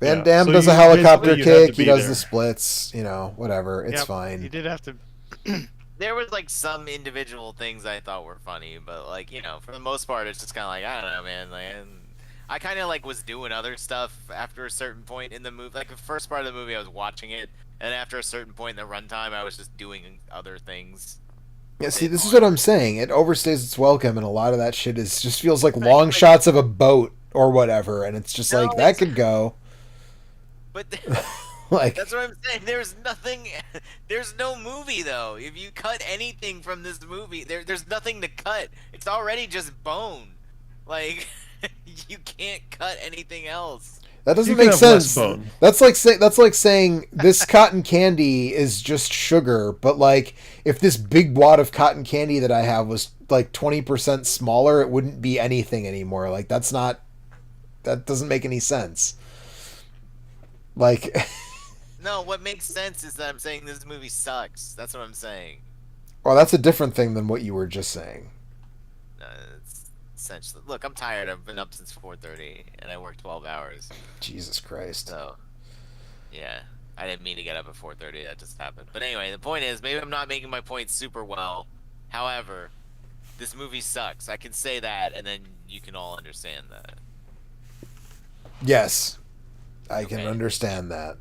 Van Yeah, Damme so does a you- helicopter basically you had to kick. He be does there. the splits. Whatever. It's Yep, fine. You did have to. There was like some individual things I thought were funny, but like for the most part, it's just kind of like I don't know, man. Like, I kind of like was doing other stuff after a certain point in the movie. Like the first part of the movie, I was watching it, and after a certain point in the runtime, I was just doing other things. Yeah, see, this is what I'm saying. It overstays its welcome, and a lot of that shit just feels like long but- shots of a boat or whatever, and it's just No, like that it's- could go. But Like, that's what I'm saying. There's nothing. There's no movie though. If you cut anything from this movie, there's nothing to cut. It's already just bone. Like you can't cut anything else. that doesn't You can make have less sense. bone. That's like saying this cotton candy is just sugar, but like if this big wad of cotton candy that I have was like 20% smaller, it wouldn't be anything anymore. Like that doesn't make any sense. Like No, what makes sense is that I'm saying this movie sucks. That's what I'm saying. well, that's a different thing than what you were just saying. It's essentially. Look, I'm tired. I've been up since 4:30, and I worked 12 hours. Jesus Christ. So, yeah, I didn't mean to get up at 4:30. That just happened. But anyway, the point is, maybe I'm not making my point super well. However, this movie sucks. I can say that, and then you can all understand that. Yes. I can Okay. understand that.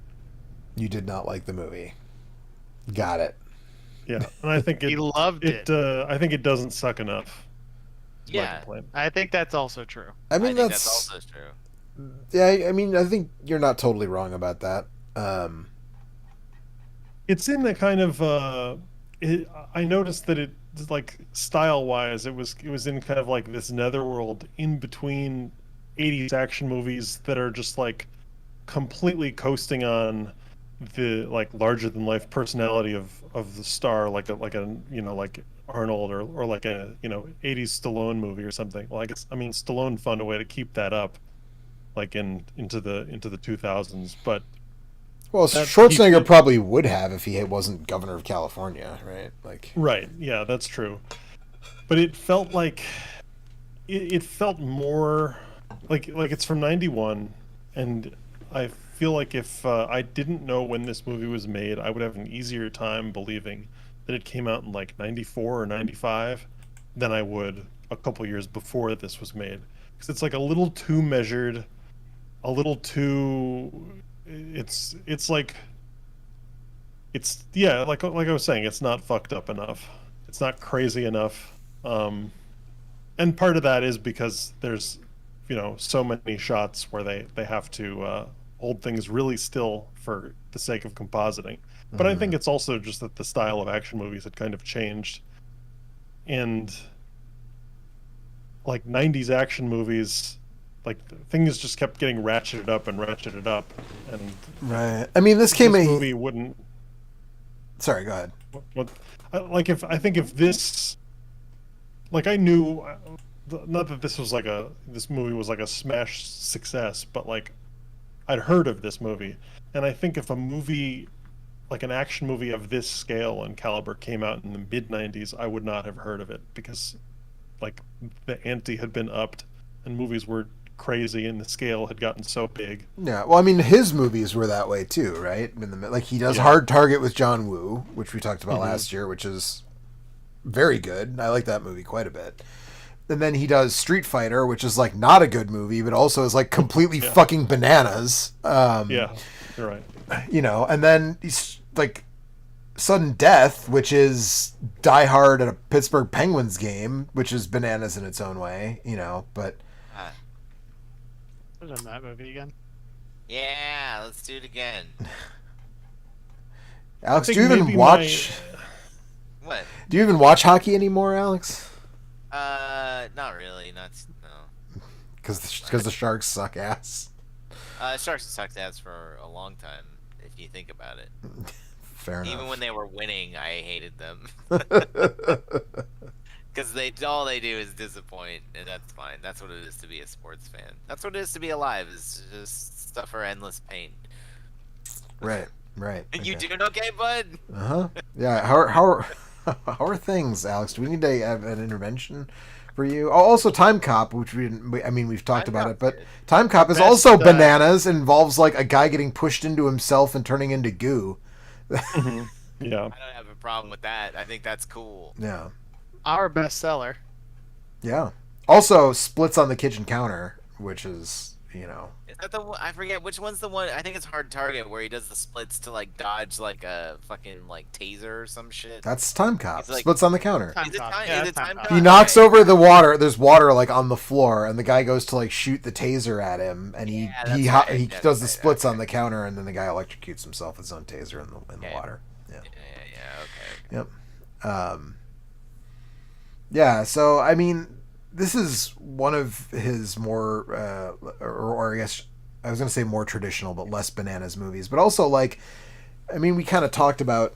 You did not like the movie. Got it. Yeah, and I think He loved it. I think it doesn't suck enough. is my Yeah, complaint. I think that's also true. I mean, I think that's also true. yeah. I mean, I think you're not totally wrong about that. It's in the kind of I noticed that it like style wise it was in kind of like this netherworld in between 80s action movies that are just like completely coasting on the like larger than life personality of the star, like like Arnold or like a 80s Stallone movie or something. Well, I mean Stallone found a way to keep that up like into the 2000s, but Well, That- Schwarzenegger he- probably would have if he wasn't governor of California, right? Like, right, yeah, that's true. But it felt like it felt more like it's from 91, and I feel like if I didn't know when this movie was made, I would have an easier time believing that it came out in like 94 or 95 than I would a couple years before this was made, because it's like a little too measured, a little too. It's like. It's like I was saying, it's not fucked up enough. It's not crazy enough. And part of that is because there's, so many shots where they have to hold things really still for the sake of compositing. But I think it's also just that the style of action movies had kind of changed. And like 90s action movies, like things just kept getting ratcheted up and ratcheted up. And Right. I mean, this movie wouldn't. Sorry, go ahead. I think if this, like, I knew, not that this movie was like a smash success, but like I'd heard of this movie, and I think if a movie, like an action movie of this scale and caliber, came out in the mid '90s, I would not have heard of it, because like the ante had been upped and movies were crazy and the scale had gotten so big. Yeah, well, I mean, his movies were that way too, right? Like he does Hard Target with John Woo, which we talked about last year, which is very good. I like that movie quite a bit. And then he does Street Fighter, which is like not a good movie, but also is like completely fucking bananas. Yeah, you're right. And then he's like Sudden Death, which is Die Hard at a Pittsburgh Penguins game, which is bananas in its own way, but What is that movie again? Yeah, let's do it again. Alex, do you even watch? What? Do you even watch hockey anymore, Alex? Not really. No. Because the Sharks suck ass. Sharks sucked ass for a long time, if you think about it. Fair enough. Even when they were winning, I hated them. Because all they do is disappoint, and that's fine. That's what it is to be a sports fan. That's what it is to be alive, is just suffer endless pain. Right. You doing okay, bud? Yeah. How are things, Alex? Do we need to have an intervention for you? Oh, also, Time Cop, which we've talked about it, but Time Cop is also bananas. It involves like a guy getting pushed into himself and turning into goo. Yeah. I don't have a problem with that. I think that's cool. Yeah. Our bestseller. Yeah. Also, Splits on the Kitchen Counter, which is, Is that the one? I forget which one's the one. I think it's Hard Target, where he does the splits to like dodge like a fucking like taser or some shit. That's Time Cop. Like, Splits on the Counter. Is it Time Cop? He knocks over the water. There's water like on the floor, and the guy goes to like shoot the taser at him, and he does the splits on the counter, and then the guy electrocutes himself with his own taser in the water. Yeah. Okay. Yep. Yeah. So I mean, this is one of his more, or I guess I was going to say more traditional, but less bananas movies. But also, like, I mean, we kind of talked about,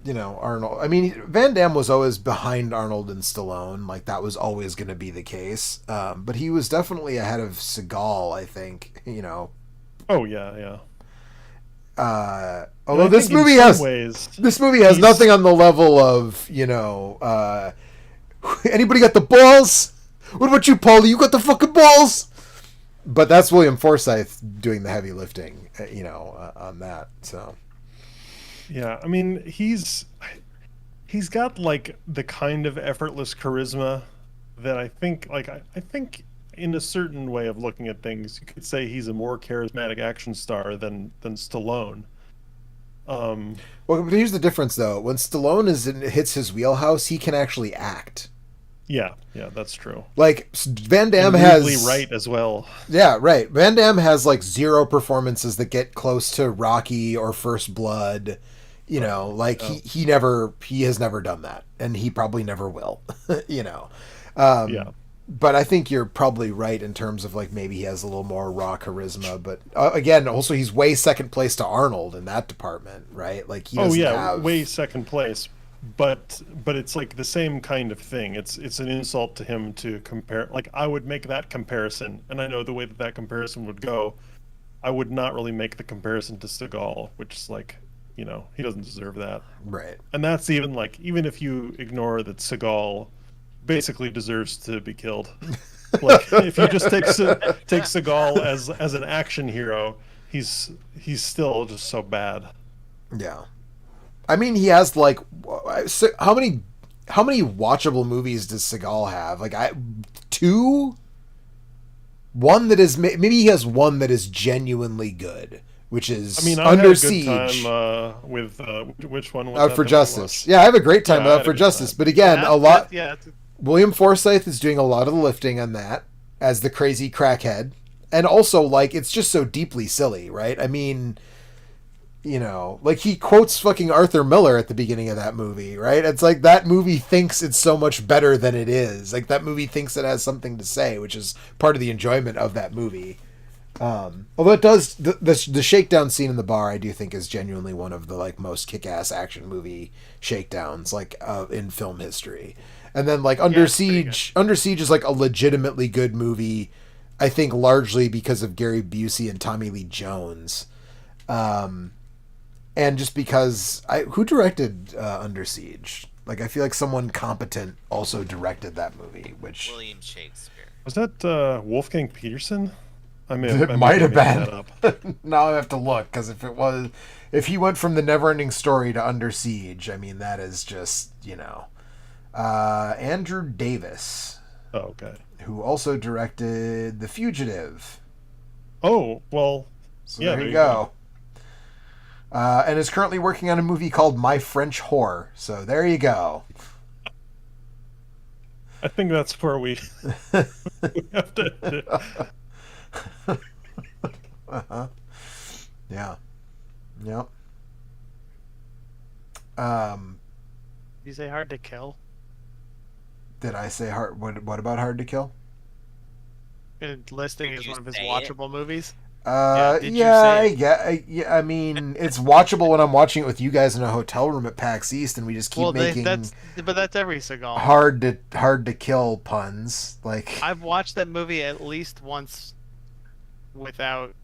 Arnold. I mean, Van Damme was always behind Arnold and Stallone. Like, that was always going to be the case. But he was definitely ahead of Seagal, I think, Oh, yeah. Although this movie has nothing on the level of, anybody got the balls? What about you, Paulie? You got the fucking balls? But that's William Forsythe doing the heavy lifting, on that. So, yeah, I mean, he's got like the kind of effortless charisma that I think, I think in a certain way of looking at things, you could say he's a more charismatic action star than Stallone. Well, but here's the difference, though. When Stallone hits his wheelhouse, he can actually act. Yeah, that's true. Like, Van Damme has... right as well. Yeah, right. Van Damme has, like, 0 performances that get close to Rocky or First Blood. He has never done that. And he probably never will, Yeah. But I think you're probably right in terms of, like, maybe he has a little more raw charisma. But, again, also he's way second place to Arnold in that department, right? Like, he doesn't have... way second place. But it's like the same kind of thing. It's an insult to him to compare. Like, I would make that comparison, and I know the way that comparison would go. I would not really make the comparison to Seagal, which is like, he doesn't deserve that. Right. And that's even if you ignore that Seagal basically deserves to be killed. Like, if you just take Seagal as an action hero, he's still just so bad. Yeah. I mean, he has like how how many watchable movies does Seagal have? Like two. One that is maybe he has one that is genuinely good, which is I mean, I Under had a good Siege. time with which one was Out that for that we Justice. watched? Yeah, I have a great time Yeah, with I Out had for a good Justice. time. But again, Yeah, a lot. that's William Forsythe is doing a lot of the lifting on that as the crazy crackhead, and also like it's just so deeply silly, right? I mean, like he quotes fucking Arthur Miller at the beginning of that movie, right? It's like that movie thinks it's so much better than it is. Like that movie thinks it has something to say, which is part of the enjoyment of that movie. Although it does the shakedown scene in the bar, I do think is genuinely one of the like most kick-ass action movie shakedowns like in film history. And then like Under Siege is like a legitimately good movie, I think largely because of Gary Busey and Tommy Lee Jones. And just because who directed Under Siege? Like I feel like someone competent also directed that movie, which William Shakespeare. Was that Wolfgang Peterson? I it might have making been. that up. Now I have to look because if he went from the Neverending Story to Under Siege, I mean that is just Andrew Davis, Oh, okay. who also directed The Fugitive. Oh, well, So yeah, there you go. And is currently working on a movie called My French Whore. So there you go. I think that's where we have to. Uh-huh. Yeah. Yep. Did you say Hard to Kill? Did I say hard? What about Hard to Kill? Listing Did as you one of his say it? watchable movies. Did you say it? I mean, it's watchable when I'm watching it with you guys in a hotel room at PAX East, and we just keep making that's every Seagal. hard to kill puns. Like I've watched that movie at least once without.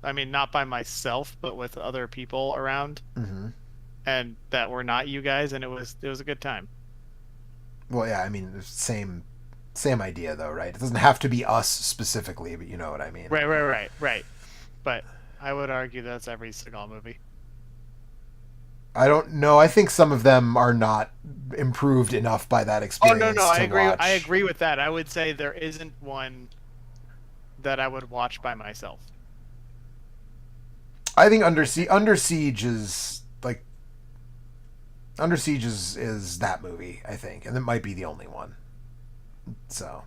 I mean, not by myself, but with other people around, and that were not you guys, and it was a good time. Well, yeah, I mean, same idea though, right? It doesn't have to be us specifically, but you know what I mean. Right. But I would argue that's every Seagal movie. I don't know. I think some of them are not improved enough by that experience. Oh no, I agree. Watch. I agree with that. I would say there isn't one that I would watch by myself. I think Under Siege is like Under Siege is that movie, I think, and it might be the only one. So,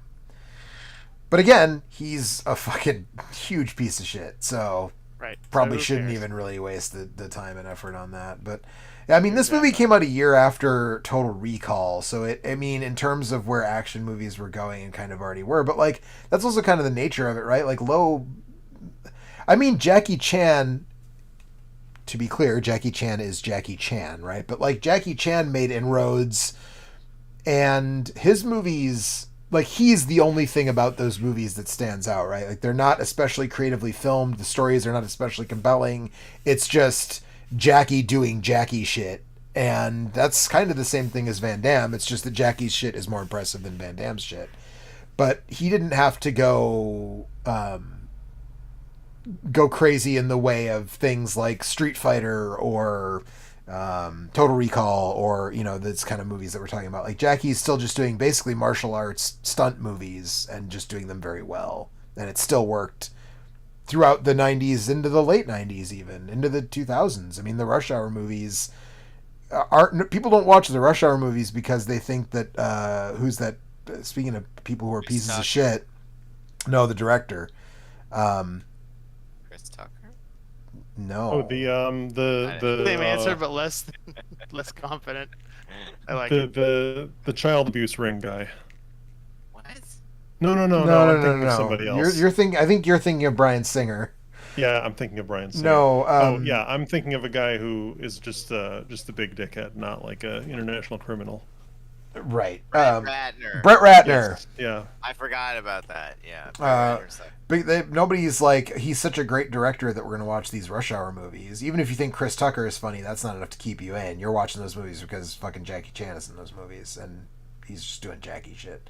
but again, he's a fucking huge piece of shit. So Right. probably So who shouldn't cares? even really waste the time and effort on that. But yeah, I mean, this movie came out a year after Total Recall, so I mean, in terms of where action movies were going and kind of already were, but like that's also kind of the nature of it, right? Like I mean, Jackie Chan. To be clear, Jackie Chan is Jackie Chan, right? But like Jackie Chan made inroads, and his movies, like he's the only thing about those movies that stands out, right? Like they're not especially creatively filmed, the stories are not especially compelling. It's just Jackie doing Jackie shit, and that's kind of the same thing as Van Damme. It's just that Jackie's shit is more impressive than Van Damme's shit. But he didn't have to go crazy in the way of things like Street Fighter or Total Recall or this kind of movies that we're talking about. Like Jackie's still just doing basically martial arts stunt movies and just doing them very well, and it still worked throughout the 90s into the late 90s, even into the 2000s. I mean, the Rush Hour movies people don't watch the Rush Hour movies because they think that who's that, speaking of people who are pieces of shit, no, the director, Chris Tucker. no. Oh, the Same answer, but less confident. I like it. the child abuse ring guy. What? No. I'm thinking of somebody else. You're thinking. I think you're thinking of Bryan Singer. Yeah, I'm thinking of Bryan Singer. No. Yeah, I'm thinking of a guy who is just a big dickhead, not like a international criminal. Right. Ratner. Brett Ratner. Yes, yeah. I forgot about that. Yeah. Ratner's like- But nobody's like, he's such a great director that we're going to watch these Rush Hour movies. Even if you think Chris Tucker is funny, that's not enough to keep you in. You're watching those movies because fucking Jackie Chan is in those movies, and he's just doing Jackie shit.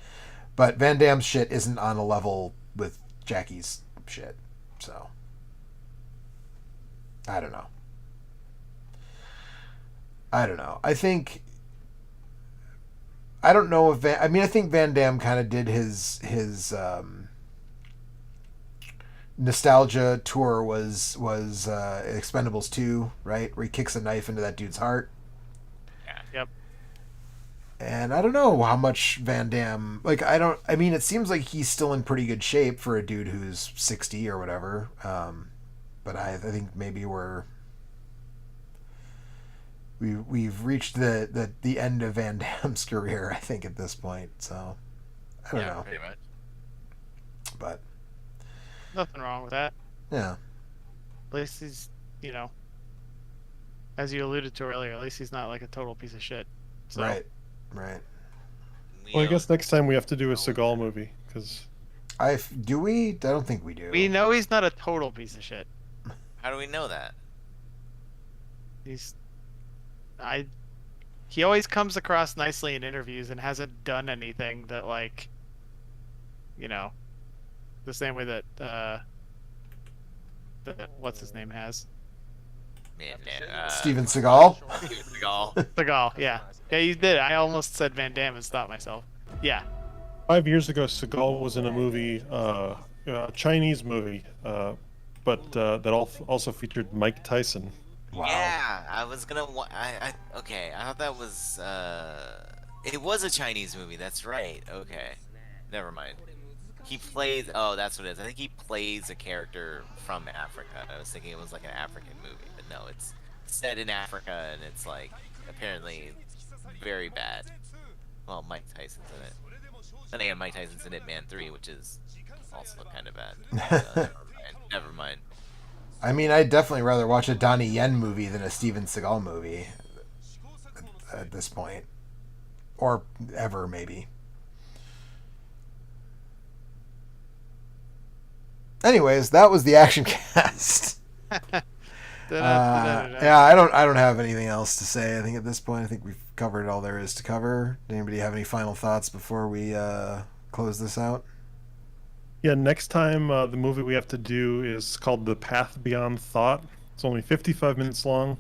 But Van Damme's shit isn't on a level with Jackie's shit. So, I don't know. I think I don't know if I mean I think Van Damme kind of did his nostalgia tour was Expendables 2, right? Where he kicks a knife into that dude's heart. Yeah. Yep. And I don't know how much Van Damme, like, I mean, it seems like he's still in pretty good shape for a dude who's 60 or whatever. But I think maybe we've reached the end of Van Damme's career, I think, at this point. So I don't know. Pretty much. But Nothing wrong with that. yeah. At least he's, as you alluded to earlier, at least he's not like a total piece of shit. So, Right. Well, I guess next time we have to do a Seagal movie because Do we? I don't think we do. we know he's not a total piece of shit. How do we know that? He always comes across nicely in interviews and hasn't done anything that, like, the same way that what's his name has. Man, Steven Seagal? Seagal. Seagal, yeah. Yeah, you did. I almost said Van Damme and stopped myself. Yeah. 5 years ago, Seagal was in a movie, a Chinese movie, but that also featured Mike Tyson. Wow. Yeah, I was gonna. Okay, I thought that was. It was a Chinese movie. That's right. Okay, never mind. He plays. Oh, that's what it is. I think he plays a character from Africa. I was thinking it was like an African movie, but no, it's set in Africa and it's like apparently very bad. Well, Mike Tyson's in it. Then again, Mike Tyson's in It Man 3, which is also kind of bad. Never mind. I mean, I'd definitely rather watch a Donnie Yen movie than a Steven Seagal movie at this point. Or ever, maybe. Anyways, that was the Action Cast. Yeah, I don't have anything else to say. I think at this point, I think we've covered all there is to cover. Did anybody have any final thoughts before we close this out? Yeah, next time the movie we have to do is called The Path Beyond Thought. It's only 55 minutes long.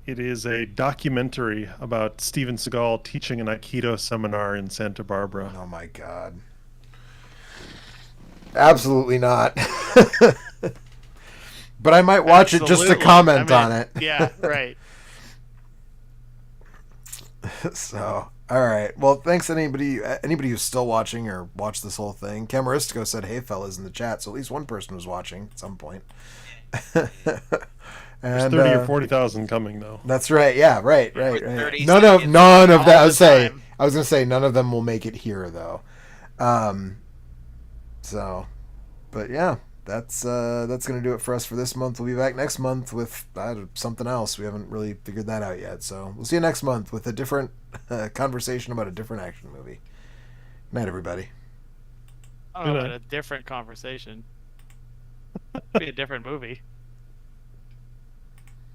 It is a documentary about Steven Seagal teaching an Aikido seminar in Santa Barbara. Oh my god. Absolutely not. But I might watch it just to comment on it. Yeah, right. So, all right. Well, thanks anybody who's still watching or watched this whole thing. Camaristico said, "Hey fellas" in the chat, so at least one person was watching at some point. There's And 30 or 40,000 coming though. that's right. Yeah, right. 30 None of seconds that. all the time. I was gonna say none of them will make it here though. So, but yeah, that's gonna do it for us for this month. We'll be back next month with something else. We haven't really figured that out yet. So we'll see you next month with a different conversation about a different action movie. Good night, everybody. I don't know about a different conversation. Be a different movie.